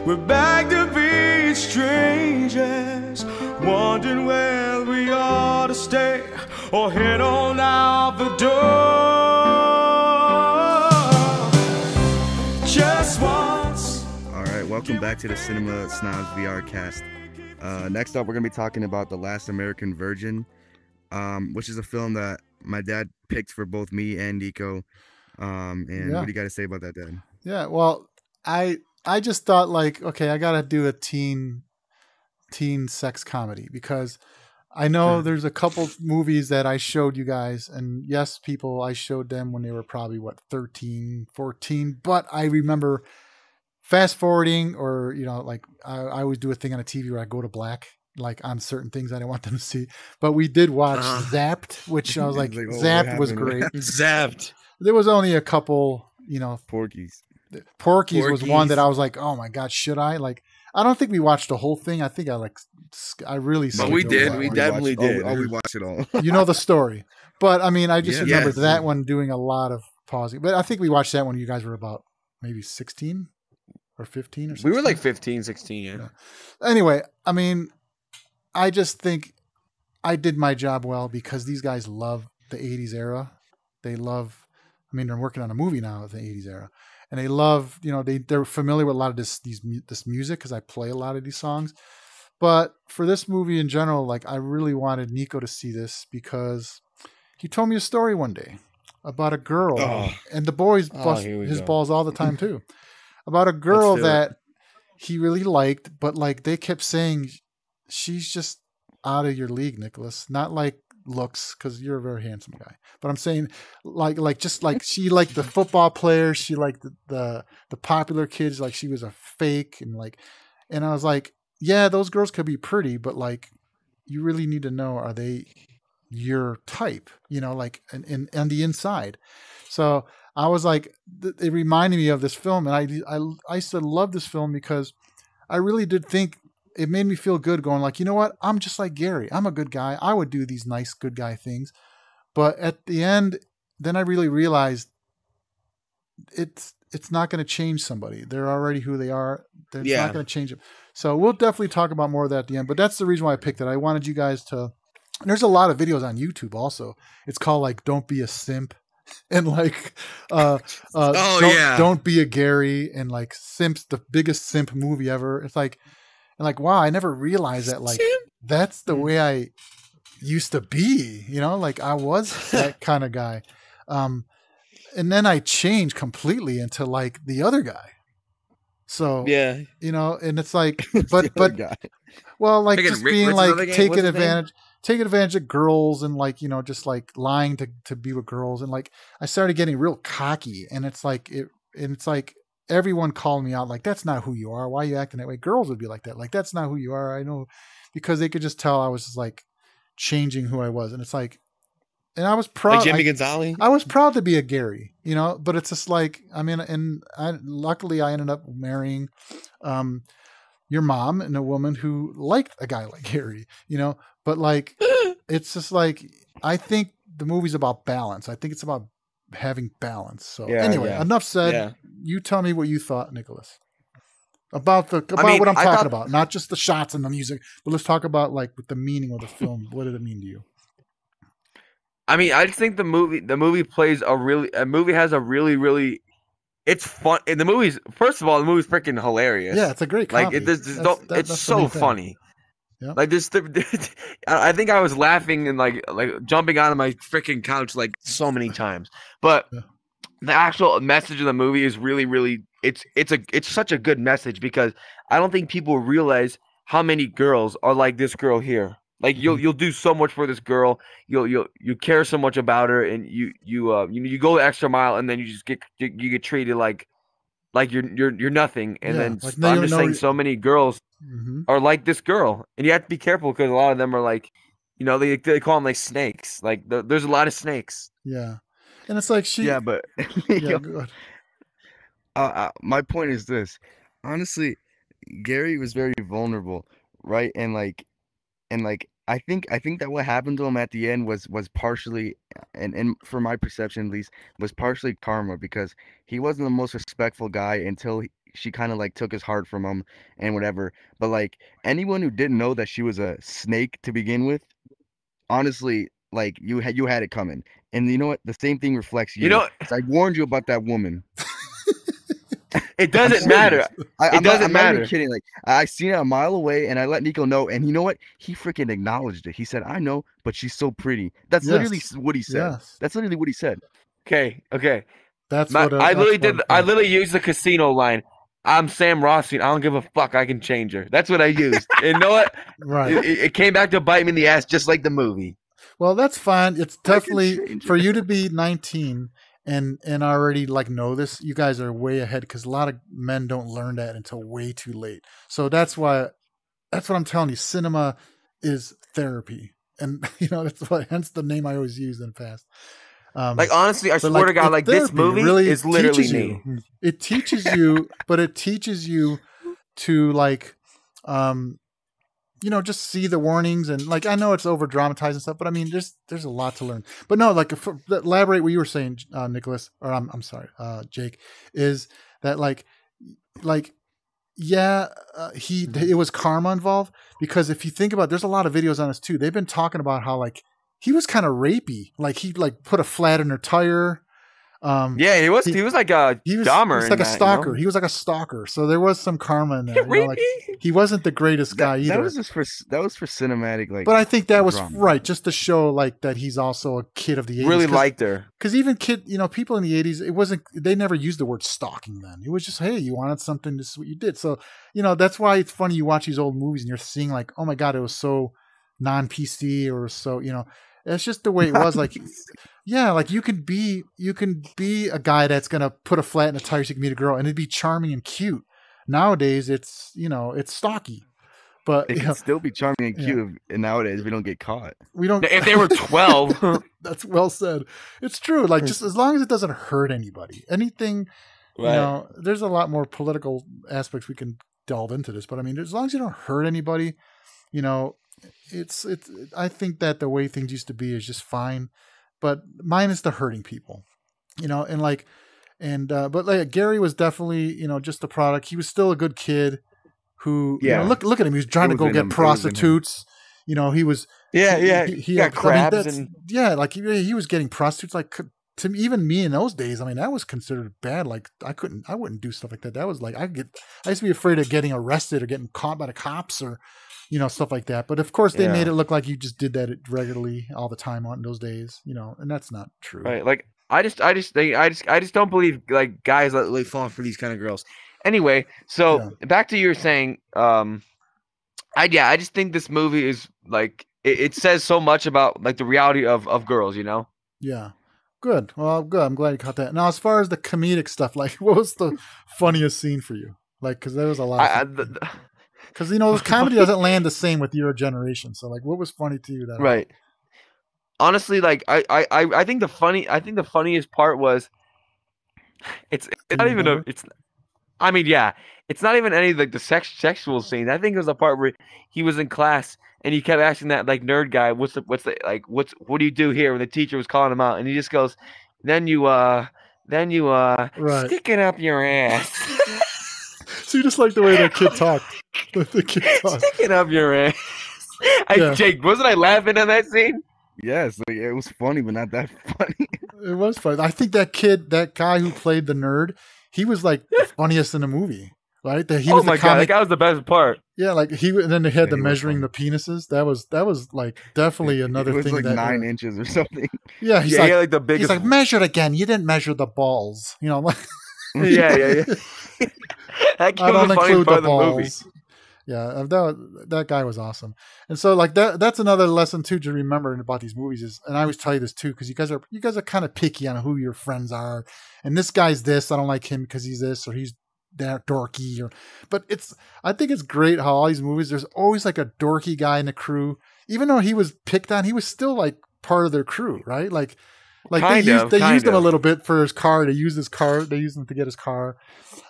We're back to being strangers, wondering where we ought to stay or head on out the door. Just once. Welcome back to the Cinema Snobs VR Cast. Next up, we're going to be talking about The Last American Virgin, which is a film that my dad picked for both me and Nico. What do you got to say about that, Dad? Yeah, well, I just thought like, okay, I got to do a teen sex comedy because I know there's a couple movies that I showed you guys, and yes, people, I showed them when they were probably, 13, 14, but I remember fast forwarding or, you know, like I always do a thing on a TV where I go to black, like on certain things I didn't want them to see. But we did watch Zapped, which I was like, Zapped was great. Zapped. There was only a couple, you know. Porky's was one that I was like, oh my God, should I? Like, I don't think we watched the whole thing. I think I really. But we did. We definitely did. We watched it all. You know the story. But I mean, I just remember that one doing a lot of pausing. But I think we watched that when you guys were about maybe 16. Or 15 or something. We were like 15, 16, yeah. Anyway, I mean, I just think I did my job well because these guys love the 80s era. They love, I mean, they're working on a movie now of the 80s era. And they love, you know, they're familiar with a lot of this music because I play a lot of these songs. But for this movie in general, like I really wanted Nico to see this because he told me a story one day about a girl. And the boys bust his balls all the time too. About a girl that he really liked, but like they kept saying, she's just out of your league, Nicholas. Not like looks, because you're a very handsome guy. But I'm saying, like just like she liked the football players, she liked the popular kids, like she was a fake, and I was like, yeah, those girls could be pretty, but like you really need to know, are they your type? You know, like and on the inside. So I was like, it reminded me of this film, and I used to love this film because I really did think it made me feel good going like, you know what? I'm just like Gary. I'm a good guy. I would do these nice good guy things. But at the end, then I really realized it's not going to change somebody. They're already who they are. It's not going to change them. So we'll definitely talk about more of that at the end. But that's the reason why I picked it. I wanted you guys to, there's a lot of videos on YouTube also. It's called like, Don't Be a Simp. And like, don't be a Gary, and like Simp's the biggest simp movie ever. It's like, and like, wow, I never realized that like that's the way I used to be, you know, like I was that kind of guy. And then I changed completely into like the other guy. So, you know, and it's like, but, well, like just being like taking advantage of girls and like, you know, just like lying to be with girls. And like, I started getting real cocky, and it's like, everyone called me out. Like, that's not who you are. Why are you acting that way? Girls would be like that. Like, that's not who you are. I know, because they could just tell I was just like changing who I was. And it's like, and I was proud. Like Jimmie Gonzalez. I was proud to be a Gary, you know, but it's just like, I mean, and luckily I ended up marrying your mom and a woman who liked a guy like Gary, you know, but like, it's just like, I think the movie's about balance. I think it's about having balance. So anyway, enough said. Yeah. You tell me what you thought, Nicholas, about what I'm talking about, not just the shots and the music, but let's talk about like the meaning of the film. What did it mean to you? I mean, I just think the movie has a really it's fun. And the movie's, first of all, the movie's freaking hilarious. Yeah, it's a great comedy. Like it's so funny. Yep. Like this, I think I was laughing and like jumping out of my freaking couch like so many times. But the actual message of the movie is really it's such a good message, because I don't think people realize how many girls are like this girl here. Like you'll do so much for this girl, you care so much about her, and you go the extra mile, and then you just get treated like you're nothing. And then like, I'm just saying, so many girls are like this girl, and you have to be careful, because a lot of them are like, you know, they call them like snakes. Like there's a lot of snakes. Yeah, and it's like but good. My point is this. Honestly, Gary was very vulnerable, right? And I think that what happened to him at the end was partially, and for my perception at least, was partially karma, because he wasn't the most respectful guy until she kind of like took his heart from him and whatever. But like anyone who didn't know that she was a snake to begin with, honestly, like you had it coming. And you know what? The same thing reflects you. You know, I warned you about that woman. It doesn't matter. It doesn't matter. I'm not even kidding. Like, I seen it a mile away, and I let Nico know. And you know what? He freaking acknowledged it. He said, "I know, but she's so pretty." That's literally what he said. Yes. That's literally what he said. Okay. That's what I literally did. I literally used the casino line. I'm Sam Rothstein. I don't give a fuck. I can change her. That's what I used. And you know what? Right. It came back to bite me in the ass, just like the movie. Well, that's fine. It's definitely for you to be 19. And already like know this, you guys are way ahead, because a lot of men don't learn that until way too late. So that's what I'm telling you. Cinema is therapy, and you know that's why. Hence the name I always used in the past. Like honestly, I swear to God, like this movie really is literally me. It teaches you, but it teaches you to like, you know, just see the warnings, and like, I know it's over dramatized and stuff, but I mean, there's a lot to learn. But no, like, elaborate what you were saying, Nicholas, or I'm sorry, Jake, is that it was karma involved, because if you think about it, there's a lot of videos on this too. They've been talking about how like he was kind of rapey, like he like put a flat in her tire. He was like a Dahmer. He was like a stalker. You know? He was like a stalker. So there was some karma in there. You know, like, he wasn't the greatest guy either. That was for cinematic, like. But I think that was right, just to show like that he's also a kid of the 80s. Really liked her. Because even people in the 80s, they never used the word stalking then. It was just, hey, you wanted something, this is what you did. So, you know, that's why it's funny, you watch these old movies and you're seeing like, oh my God, it was so non-PC, or so, you know. It's just the way it was. Like, yeah, like you can be a guy that's gonna put a flat in a tire so you can meet a girl, and it'd be charming and cute. Nowadays, it's, you know, it's stocky, but it can still be charming and cute. And nowadays, we don't get caught. We don't. If they were 12, that's well said. It's true. Like, just as long as it doesn't hurt anybody, anything. Right. You know, there's a lot more political aspects we can delve into this, but I mean, as long as you don't hurt anybody, you know. It's I think that the way things used to be is just fine, but mine is the hurting people, you know, and like, and but like Gary was definitely, you know, just a product. He was still a good kid who, you know, look at him. He was trying to go get prostitutes. You know, he was he got crabs like he was getting prostitutes. Like, to me, even me in those days, I mean, that was considered bad. Like I wouldn't do stuff like that. That was like I used to be afraid of getting arrested or getting caught by the cops, or you know, stuff like that. But of course, they made it look like you just did that regularly all the time on those days, you know, and that's not true. Right? Like I just don't believe like guys that really fall for these kind of girls. Anyway, so back to you were saying, I just think this movie is like it says so much about like the reality of girls, you know. Yeah. Good. Well, good. I'm glad you caught that. Now, as far as the comedic stuff, like, what was the funniest scene for you? Like, because there was a lot. Because, you know, comedy doesn't land the same with your generation. So, like, what was funny to you? That right. honestly, like I think the funniest part was it's not even a it's. I mean, yeah, it's not even any like the sexual scene. I think it was the part where he was in class and he kept asking that like nerd guy, what do you do here? When the teacher was calling him out, and he just goes, then you Right. stick it up your ass. So you just like the way that kid talked. The kid talked. Stick it up your ass. Jake, wasn't I laughing at that scene? Yes, like, it was funny, but not that funny. It was funny. I think that guy who played the nerd, he was like the funniest in the movie, right? That he was my god, that guy was the best part. Yeah, like and then they had the measuring the penises. That was like definitely another it was thing. Like that 9 inches or something. Yeah, he had the biggest. He's like, measure it again. You didn't measure the balls. You know, like yeah. I don't include the balls. Yeah, that guy was awesome. And so like that's another lesson too to remember about these movies is, and I always tell you this too, because you guys are kind of picky on who your friends are. And this guy's this, I don't like him because he's this, or he's that dorky, but I think it's great how all these movies, there's always like a dorky guy in the crew. Even though he was picked on, he was still like part of their crew, right? Like they used him a little bit for his car. They used him to get his car.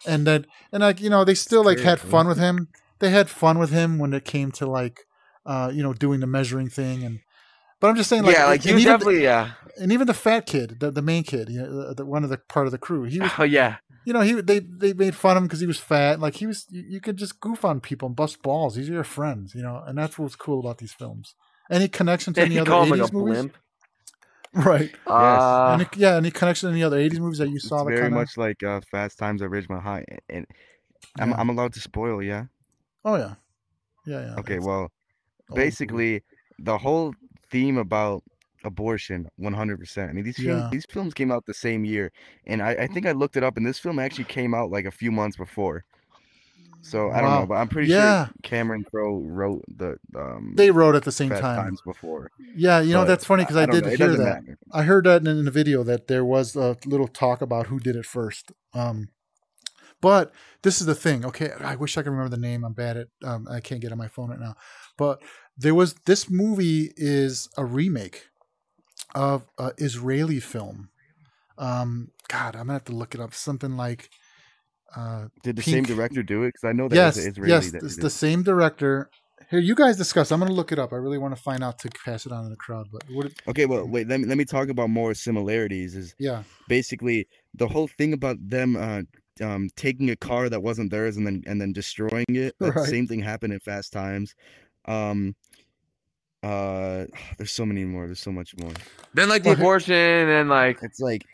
And like, you know, they still like had fun with him. They had fun with him when it came to like, you know, doing the measuring thing. But I'm just saying, like, yeah, like he was definitely, and even the fat kid, the main kid, you know, one of the part of the crew, he was, you know, they made fun of him because he was fat. Like you could just goof on people and bust balls. These are your friends, you know, and that's what's cool about these films. Any connection to any other 80s movies? Blimp. Right. Any connection to any other 80s movies that you saw? It's very much like Fast Times at Ridgemont High, and I'm allowed to spoil, yeah. Oh yeah. Okay, well, basically, the whole theme about abortion, 100%. I mean, these films came out the same year, and I think I looked it up, and this film actually came out like a few months before. So I don't know, but I'm pretty sure Cameron Crowe wrote the. They wrote at the same Fast time. Times before. Yeah, you know, that's funny because I did hear that. Matter. I heard that in the video that there was a little talk about who did it first. But this is the thing. Okay, I wish I could remember the name. I'm bad at. I can't get on my phone right now. But this movie is a remake of an Israeli film. God, I'm gonna have to look it up. Something like. Did the same director do it? Because I know that was Israeli. Yes, it's the same director. Here, you guys discuss. I'm going to look it up. I really want to find out to pass it on to the crowd. But okay, well, wait. Let me talk about more similarities. Basically the whole thing about them taking a car that wasn't theirs and then destroying it. That same thing happened in Fast Times. There's so many more. There's so much more. Then like the abortion and like it's like.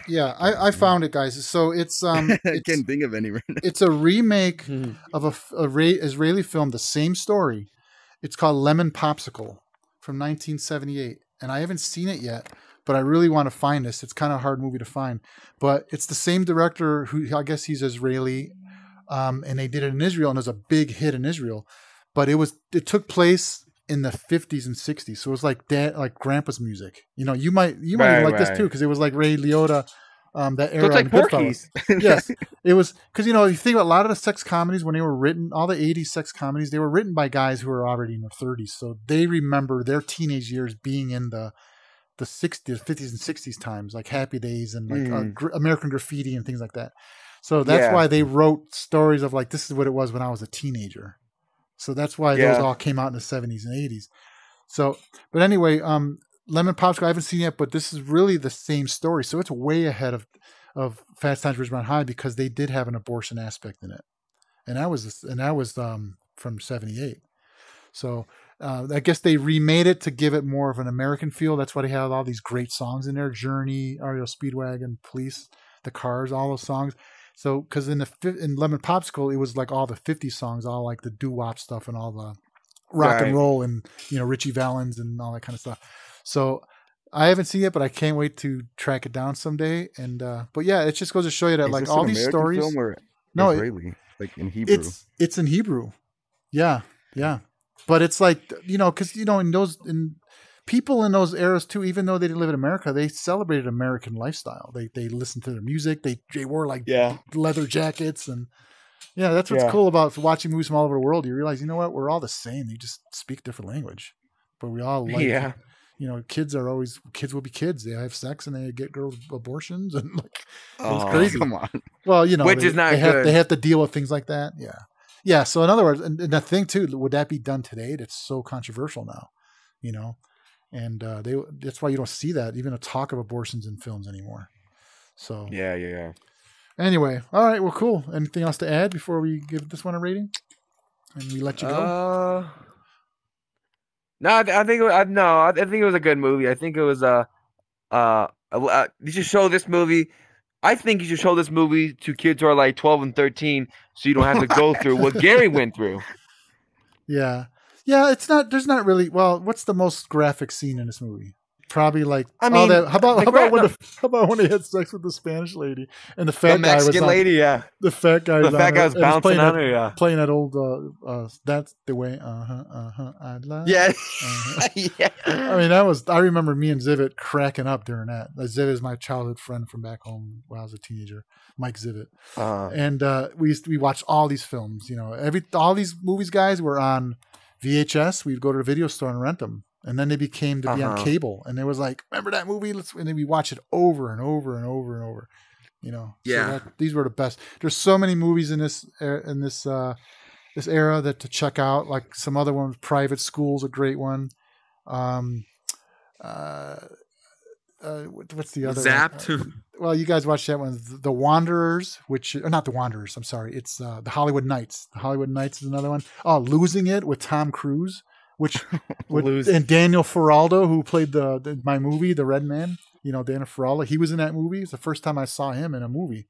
Yeah, I found it, guys. So it's I can't think of any right now. It's a remake of a Israeli film, the same story. It's called Lemon Popsicle from 1978, and I haven't seen it yet, but I really want to find this. It's kind of a hard movie to find, but it's the same director who I guess he's Israeli, and they did it in Israel, and it was a big hit in Israel. But it took place in the 50s and 60s, so it was like grandpa's music. You know, you might like this too because it was like Ray Liotta, that era. So it's like Porky's. Yes, it was because you know you think about a lot of the sex comedies when they were written, all the 80s sex comedies, they were written by guys who were already in their 30s, so they remember their teenage years being in the 60s, 50s, and 60s times, like Happy Days and like American Graffiti and things like that. So that's why they wrote stories of like this is what it was when I was a teenager. So that's why those all came out in the 70s and 80s. So, but anyway, Lemon Popsicle, I haven't seen it yet, but this is really the same story. So it's way ahead of Fast Times at Ridgemont High because they did have an abortion aspect in it, and that was from 78. So I guess they remade it to give it more of an American feel. That's why they have all these great songs in there: Journey, REO Speedwagon, Police, The Cars, all those songs. So, because in Lemon Popsicle, it was like all the 50 songs, all like the doo-wop stuff and all the rock and roll and, you know, Richie Valens and all that kind of stuff. So, I haven't seen it, but I can't wait to track it down someday. And, but yeah, it just goes to show you that like all these stories. Film or Israeli, like in Hebrew. It's in Hebrew. Yeah. But it's like, you know, because, you know, people in those eras too, even though they didn't live in America, they celebrated American lifestyle. They listened to their music. They wore like leather jackets, and that's what's cool about watching movies from all over the world. You realize, you know what, we're all the same. You just speak a different language, but we all like kids will be kids. They have sex and they get girls abortions and like Oh, it's crazy. come on. Well, Which is not good. They have to deal with things like that. Yeah. Yeah. So in other words, and the thing too, would that be done today? That's so controversial now, and that's why you don't see that even a talk of abortions in films anymore. So Yeah. anyway, all right. Well, cool. Anything else to add before we give this one a rating and we let you go? No, I think it was a good movie. I think it was you should show this movie. I think you should show this movie to kids who are like 12 and 13, so you don't have to go through what Gary went through. Yeah. It's not. There's not really. Well, what's the most graphic scene in this movie? Probably like I mean, how about when he had sex with the Spanish lady and the fat guy was Mexican lady, yeah. The fat guy. The fat guy was bouncing on her, yeah. Playing that old. That's the way. I love. Yeah. Yeah. I mean, I remember me and Zivit cracking up during that. Zivit is my childhood friend from back home when I was a teenager, Mike Zivit, and we watched all these films. All these movies, guys, were on VHS. We'd go to the video store and rent them. And then they became to be on cable. And it was like, remember that movie? And then we watch it over and over and over and over. Yeah. So these were the best. There's so many movies in this era that to check out. Like some other ones, Private School's a great one. What's the other Zapped. one? Well, you guys watched that one, The Wanderers, not The Wanderers. I'm sorry. It's The Hollywood Knights. The Hollywood Knights is another one. Oh, Losing It with Tom Cruise. And Daniel Feraldo, who played my movie, The Red Man, Daniel Feraldo, he was in that movie. It's the first time I saw him in a movie,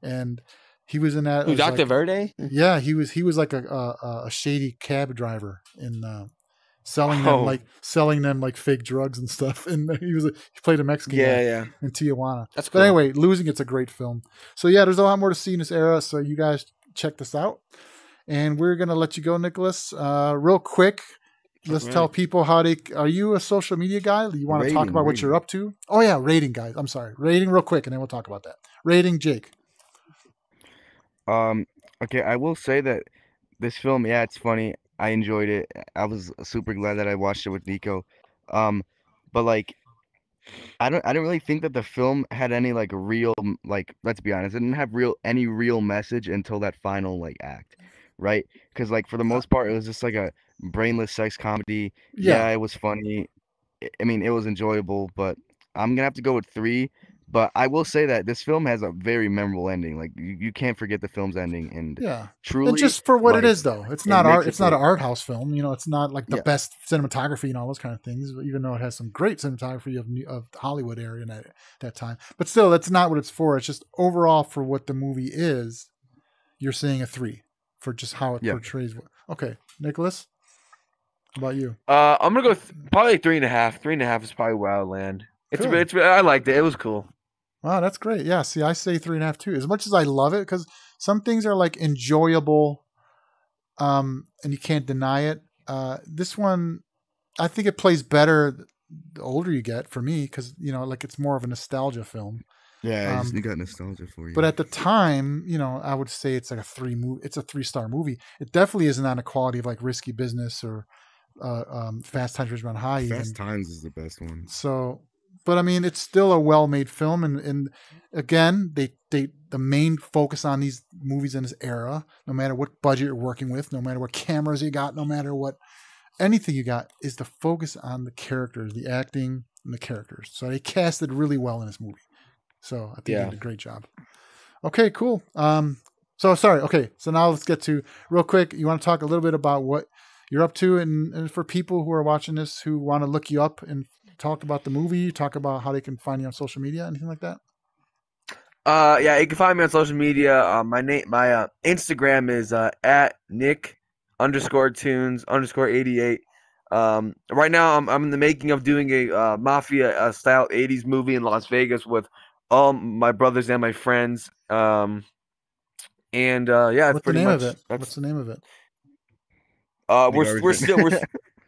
and he was in that. Who, Dr. Verde? Yeah, he was like a shady cab driver in selling them like fake drugs and stuff. And he played a Mexican guy in Tijuana. That's cool. But anyway, Losing It's a great film. So yeah, there's a lot more to see in this era. So you guys check this out, and we're gonna let you go, Nicholas, real quick. Let's tell people are you a social media guy? Do you want to talk about what you're up to? Oh yeah, rating, guys. I'm sorry. Rating real quick and then we'll talk about that. Rating, Jake. Okay, I will say that this film, it's funny. I enjoyed it. I was super glad that I watched it with Nico. But like I didn't really think that the film had any like real, like, let's be honest, it didn't have any real message until that final like act. Right? Because like for the most part it was just like a brainless sex comedy. Yeah, it was funny. I mean, it was enjoyable, but I'm gonna have to go with 3. But I will say that this film has a very memorable ending. Like you can't forget the film's ending, and truly, and just for what it is, though, it's not art. It's not an art house film. It's not like the best cinematography and all those kind of things. Even though it has some great cinematography of the Hollywood area in that time, but still, that's not what it's for. It's just overall for what the movie is. You're seeing a 3 for just how it portrays. Okay, Nicholas. How about you? I'm gonna go probably 3.5. 3.5 is probably where I'll land. It's I liked it. It was cool. Wow, that's great. Yeah, see, I say 3.5 too. As much as I love it, because some things are like enjoyable, and you can't deny it. This one, I think it plays better the older you get. For me, because like it's more of a nostalgia film. Yeah, you got nostalgia for you. But at the time, I would say it's like a 3-star movie. It definitely isn't on the quality of like Risky Business or Fast Times at Ridgemont High. Fast Times is the best one. So, but I mean, it's still a well-made film, and again, the main focus on these movies in this era, no matter what budget you're working with, no matter what cameras you got, no matter what anything you got, is the focus on the characters, the acting, and the characters. So they casted really well in this movie. So I think they did a great job. Okay, cool. So sorry. Okay, so now let's get to real quick. You want to talk a little bit about what you're up to, and for people who are watching this who want to look you up and talk about the movie, talk about how they can find you on social media, anything like that. You can find me on social media. My Instagram is at Nick_tunes_88. Right now I'm in the making of doing a mafia style 80s movie in Las Vegas with all my brothers and my friends. It's What's pretty the name much of it? that's What's the name of it?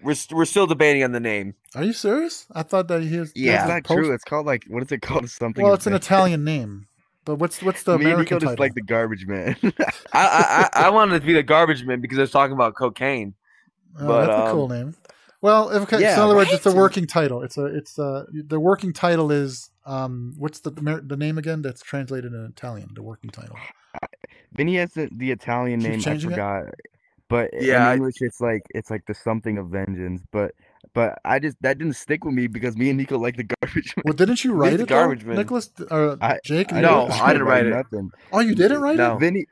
We're still debating on the name. Are you serious? I thought that it's not true. It's called like, what is it called? Something. Well, it's an Italian name. But what's the American title? Just like the Garbage Man. I wanted to be the Garbage Man because I was talking about cocaine. Oh, that's a cool name. Well, okay. Yeah, so in other words, it's a right. working title. It's the working title is what's the name again? That's translated in Italian. The working title. Vinny has the Italian Keep name. I changing it? forgot. But Yeah, in English, it's like the something of vengeance. But that didn't stick with me because me and Nico like the garbage. Well, didn't you write the it, garbage though, man. Nicholas or Jake? You No, wrote it? I didn't write it. Nothing. Oh, you didn't write No. it? Vinny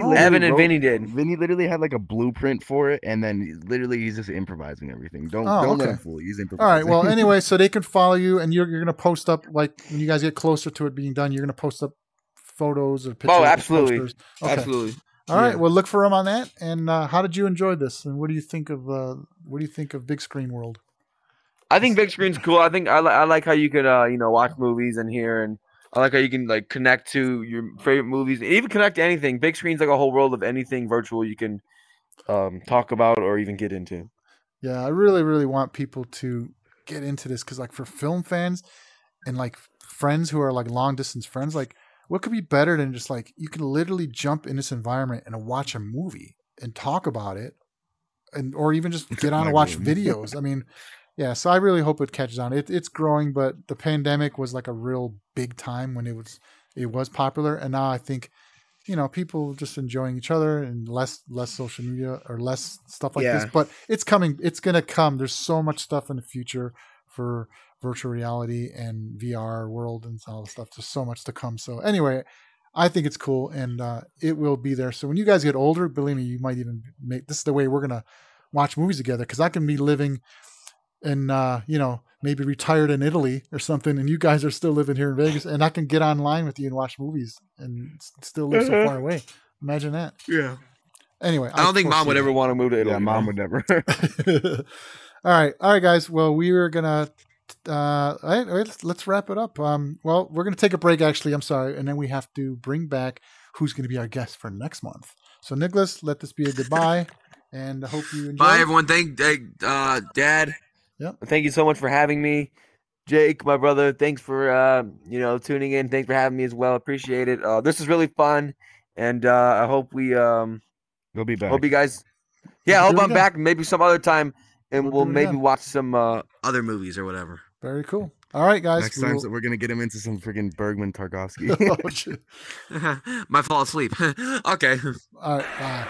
Oh. literally Evan and wrote- Vinny did. Vinny literally had like a blueprint for it, and then literally he's just improvising everything. Don't let okay. him fool you. He's All improvising. right. Well, anyway, so they can follow you, and you're going to post up, like, when you guys get closer to it being done, you're going to post up photos or pictures. Oh, absolutely. Posters. Okay. Absolutely. All right. Yeah. Well, look for them on that. And how did you enjoy this? And what do you think of Big Screen World? I think big screen's cool. I think I like how you can watch movies in here, and I like how you can like connect to your favorite movies, and even connect to anything. Big screen's like a whole world of anything virtual you can talk about or even get into. Yeah, I really, really want people to get into this because, like, for film fans and like friends who are like long distance friends, like, what could be better than just like you can literally jump in this environment and watch a movie and talk about it, or even just get on and watch videos. I mean, yeah. So I really hope it catches on. It's growing, but the pandemic was like a real big time when it was popular, and now I think people just enjoying each other and less social media or less stuff like this. But it's coming. It's gonna come. There's so much stuff in the future for virtual reality and VR world and all the stuff. There's so much to come. So anyway, I think it's cool, and it will be there. So when you guys get older, believe me, you might even make this is the way we're gonna watch movies together, because I can be living in maybe retired in Italy or something, and you guys are still living here in Vegas, and I can get online with you and watch movies and still live so far away. Imagine that. Yeah. Anyway, I don't think Mom would ever want to move to Italy. Yeah, Mom would never. All right, guys. Well, we are gonna all right, let's wrap it up. Well, we're gonna take a break. Actually, I'm sorry, and then we have to bring back who's gonna be our guest for next month. So, Nicholas, let this be a goodbye, and I hope you enjoy. Bye, everyone. Thank Dad. Yep. Thank you so much for having me. Jake, my brother, thanks for tuning in. Thanks for having me as well. Appreciate it. This is really fun, and I hope we You'll be back. hope you guys. Yeah, I hope Do it I'm again. back maybe some other time, and We'll we'll do it maybe again. watch some other movies or whatever. Very cool. All right, guys. Next time, we're gonna get him into some freaking Bergman Tarkovsky. Oh, shit. Might fall asleep. Okay. All right. Bye.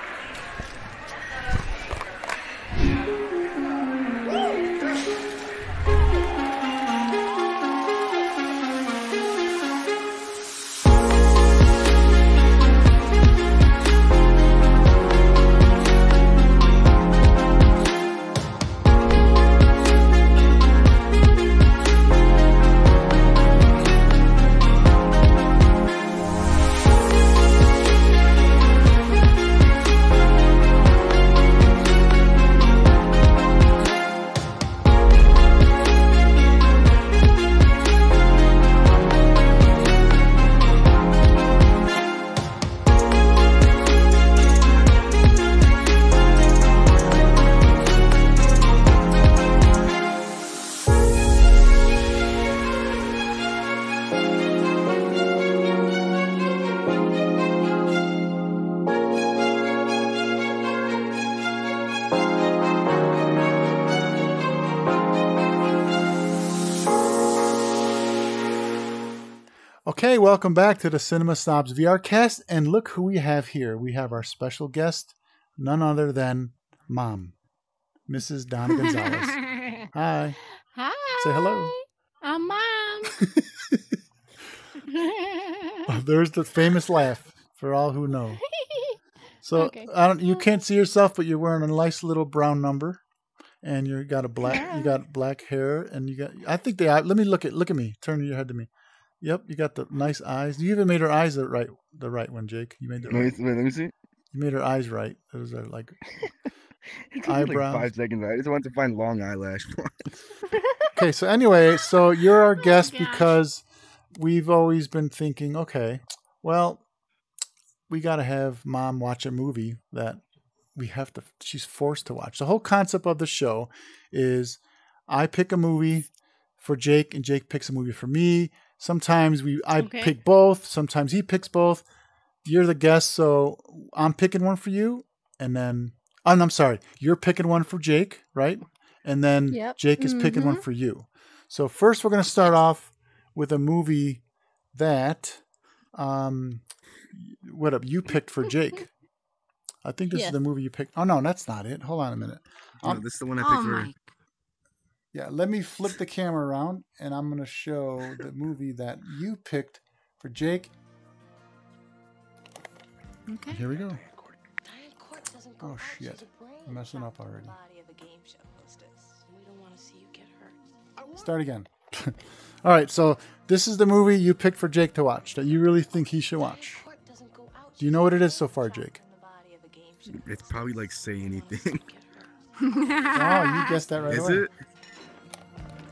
Okay, welcome back to the Cinema Snobs VR Cast, and look who we have here. We have our special guest, none other than Mom, Mrs. Donna Gonzalez. Hi. Hi. Say hello. I'm Mom. Oh, there's the famous laugh for all who know. So Okay. you can't see yourself, but you're wearing a nice little brown number, and you got black hair, and you got. I think let me look at me. Turn your head to me. Yep, you got the nice eyes. You even made her eyes the right one, Jake. You made Let me see. You made her eyes right. Those are like It took me eyebrows. like 5 seconds. I just wanted to find long eyelash. Okay, so anyway, so you're our guest gosh. because we've always been thinking, okay, well, we got to have Mom watch a movie that she's forced to watch. The whole concept of the show is I pick a movie for Jake and Jake picks a movie for me. Sometimes I pick both. Sometimes he picks both. You're the guest, so I'm picking one for you, and then I'm sorry, you're picking one for Jake, right? and then Jake is picking one for you. So first, we're going to start off with a movie that you picked for Jake. I think this is the movie you picked. Oh no, that's not it. Hold on a minute. No, this is the one I picked for. Yeah, let me flip the camera around, and I'm going to show the movie that you picked for Jake. Okay. Here we go. Oh shit! I'm messing up already. Start again. All right, so this is the movie you picked for Jake to watch that you really think he should watch. Do you know what it is so far, Jake? It's probably like Say Anything. Oh, you guessed that right away. Is it?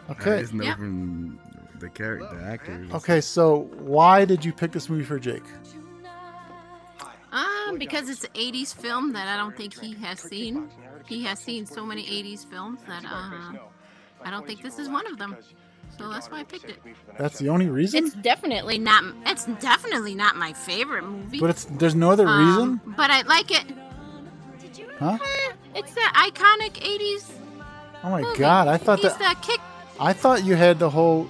Okay. I just know from the character, the actors. Okay, so why did you pick this movie for Jake? Because it's an 80s film that I don't think he has seen. He has seen so many 80s films that I don't think this is one of them. So that's why I picked it. That's the only reason? It's definitely not my favorite movie. But there's no other reason? But I like it. Huh? It's the iconic 80s. Oh my movie. god, I thought He's the kick. I thought you had the whole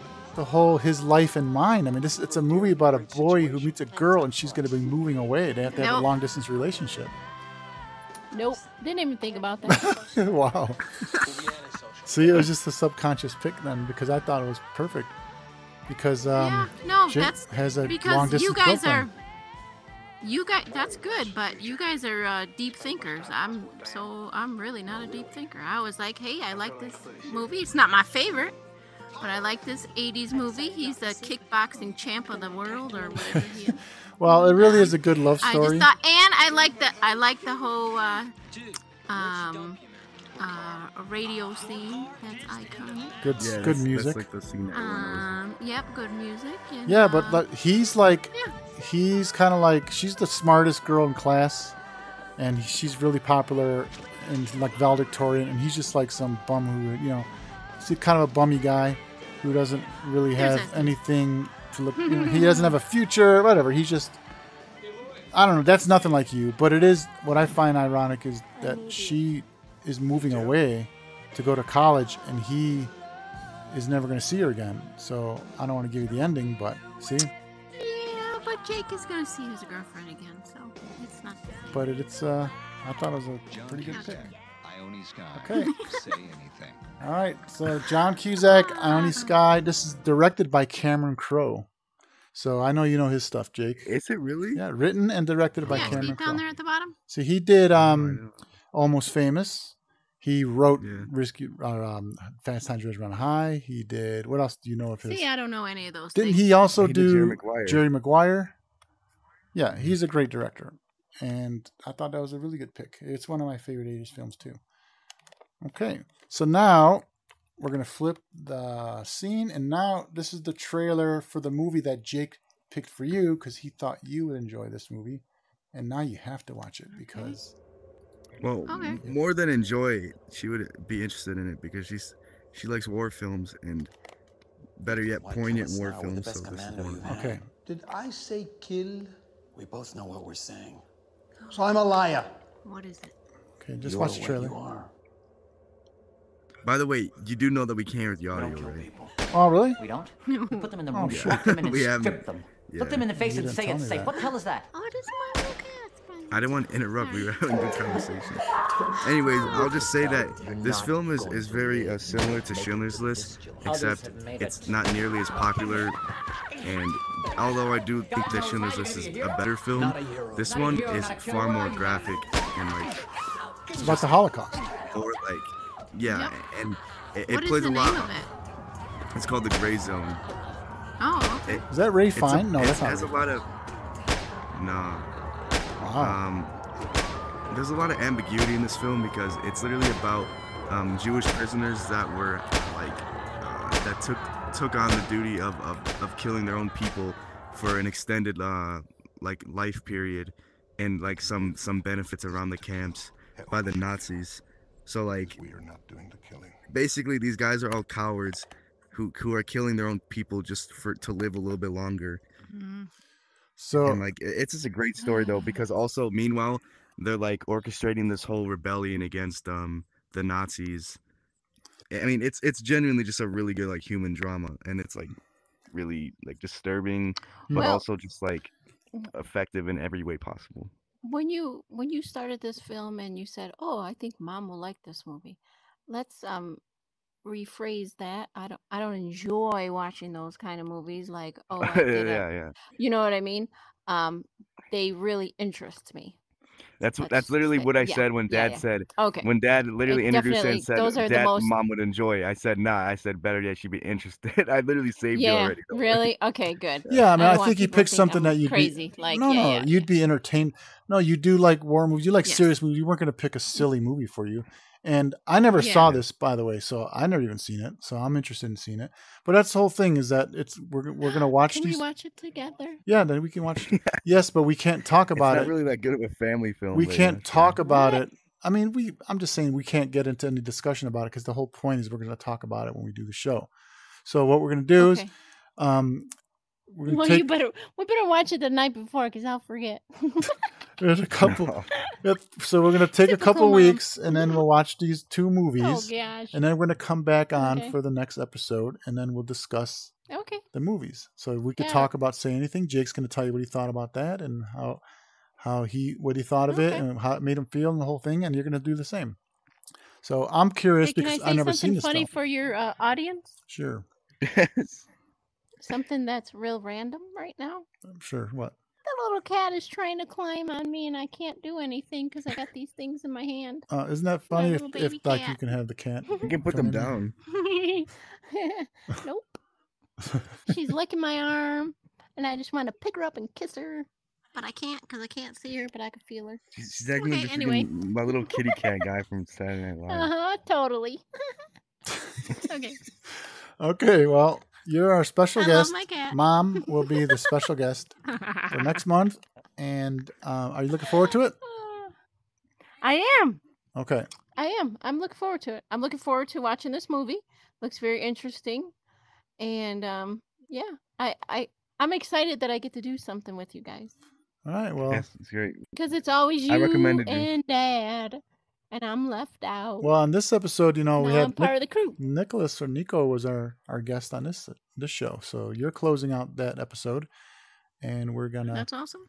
his life in mind. I mean, it's a movie about a boy who meets a girl and she's going to be moving away. They have to have a long distance relationship. Nope, didn't even think about that. Wow. See, it was just a subconscious pick then, because I thought it was perfect. Because that's has a because long distance girlfriend. That's good, but you guys are deep thinkers. I'm really not a deep thinker. I was like, hey, I like this movie. It's not my favorite, but I like this 80s movie. He's the kickboxing champ of the world, or whatever he is. Well, it really is a good love story. I just thought, and I like the whole radio scene. That's iconic. Good music. That's like the scene that yep, good music. And, yeah, but he's like, he's kind of like, she's the smartest girl in class, and she's really popular and like valedictorian, and he's just like some bum who, he's kind of a bummy guy who doesn't really have anything to look. He doesn't have a future, whatever. He's just, I don't know. That's nothing like you, but it is. What I find ironic is that she is moving away to go to college, and he is never going to see her again. So I don't want to give you the ending, but see. Yeah, but Jake is going to see his girlfriend again, so it's not. But it's I thought it was a pretty good pick. Okay. All right. So John Cusack, Ione Skye. This is directed by Cameron Crowe. So I know you know his stuff, Jake. Is it really? Yeah, written and directed by Cameron Crowe. Down there at the bottom. So he did Almost Famous. He wrote Fast Times at Ridgemont High. He did, what else do you know of his? See, I don't know any of those Didn't things. he also do Jerry Maguire? Yeah, he's a great director. And I thought that was a really good pick. It's one of my favorite 80s films too. Okay, so now we're going to flip the scene. And now this is the trailer for the movie that Jake picked for you because he thought you would enjoy this movie. And now you have to watch it because... Well, more than enjoy, she would be interested in it because she likes war films and, better yet, poignant war films. So this is one. Okay. Did I say kill? We both know what we're saying. So I'm a liar. What is it? Okay, just watch the trailer. By the way, you do know that we can't hear the audio, right? Oh, really? We don't? We put them in the room, lock them in and strip them. Yeah. Look them in the face and say it's safe. that. What the hell is that? Oh, this is my little cat. I didn't want to interrupt. We were having a good conversation. Anyways, I'll just say that this film is very similar to Schindler's List, except it's not nearly as popular. And although I do think that Schindler's List is a better film, this one is far more graphic and like. It's about the Holocaust. Or like, yeah, and it What plays is the a lot. name of it? It's called The Gray Zone. Oh, okay. Is that Ray Fine? No, that's not. It has a lot of. No. Wow. There's a lot of ambiguity in this film because it's literally about Jewish prisoners that were like that took on the duty of killing their own people for an extended like life period and like some benefits around the camps by the Nazis. So like we are not doing the killing. Basically these guys are all cowards who are killing their own people just to live a little bit longer. Mm-hmm. So and like it's just a great story though because also meanwhile they're like orchestrating this whole rebellion against the Nazis. I mean, it's genuinely just a really good like human drama, and it's like really like disturbing, but Well- also just like effective in every way possible. When you started this film and you said, "Oh, I think Mom will like this movie," let's rephrase that. I don't enjoy watching those kind of movies. Like, oh, I did yeah. you know what I mean? They really interest me. That's literally say- what I yeah, said when yeah, Dad yeah. said. Okay. When Dad literally introduced it and said, those are the "Dad, most- Mom would enjoy." I said, "Nah." I said, "Better yet, she'd be interested." I literally saved you Yeah, already. don't worry. really? Okay, good. Yeah, I mean, don't I want think you people picked to think something I'm that you'd crazy. be Like, no, yeah, no, yeah, you'd be entertained. No, you do like war movies. You like Yes. serious movies. You weren't going to pick a silly movie for you. And I never Yeah. saw this, by the way, so I never even seen it. So I'm interested in seeing it. But that's the whole thing is that we're going to watch Can these. we watch it together? Yeah, then we can watch. Yes, but we can't talk It's about not it. really that good of a family film. We but can't yeah, talk about What? it. I mean, I'm just saying we can't get into any discussion about it because the whole point is we're going to talk about it when we do the show. So what we're going to do is, Okay. we're going to Well, take. we better watch it the night before because I'll forget. There's a couple. No. So we're going to take a Typical couple mom. weeks and then we'll watch these two Oh movies. gosh. And then we're going to come back on Okay. for the next episode and then we'll discuss Okay. the movies. So we could Yeah. talk about Say Anything. Jake's going to tell you what he thought about that and what he thought of it Okay. and how it made him feel and the whole thing. And you're going to do the same. So I'm curious Hey, can I because say I've never seen something this funny film. for your audience? Sure. Something that's real random right now. Sure. What? The little cat is trying to climb on me, and I can't do anything because I got these things in my hand. Isn't that funny little if baby like you cat. can have the cat? You can put come them in. down. Nope. She's licking my arm, and I just want to pick her up and kiss her. But I can't because I can't see her, but I can feel her. She's acting like Okay, the anyway. freaking- my little kitty cat guy from Saturday Night Live. Uh-huh, totally. Okay. Okay. Well, you're our special I love guest. my cat. Mom will be the special guest for next month. And are you looking forward to it? I am. Okay. I am. I'm looking forward to it. I'm looking forward to watching this movie. Looks very interesting. And yeah, I'm excited that I get to do something with you guys. All right. Well, Yes, it's great. Because it's always you I recommended you. and Dad. And I'm left out. well, on this episode, we now I'm had part of the crew. Nicholas or Nico was our guest on this show. So you're closing out that episode, and we're gonna That's awesome.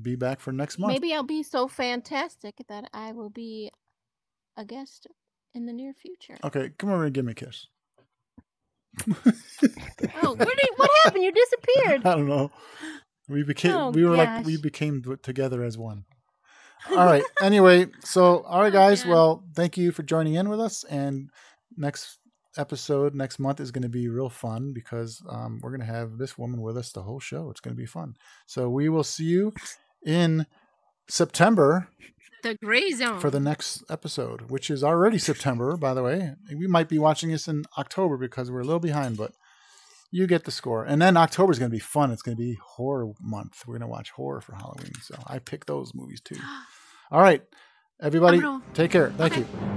be back for next month. Maybe I'll be so fantastic that I will be a guest in the near future. Okay, come over and give me a kiss. Oh, what happened? You disappeared. I don't know. We became Oh, we gosh. became together as one. All right. Anyway, so all right, guys. God. Well, thank you for joining in with us. And next episode next month is going to be real fun because we're going to have this woman with us the whole show. It's going to be fun. So we will see you in September The gray zone. for the next episode, which is already September, by the way. We might be watching this in October because we're a little behind, but you get the score. And then October is going to be fun. It's going to be horror month. We're going to watch horror for Halloween. So I picked those movies too. All right, everybody, I'm gonna- take care. Thank Okay. you.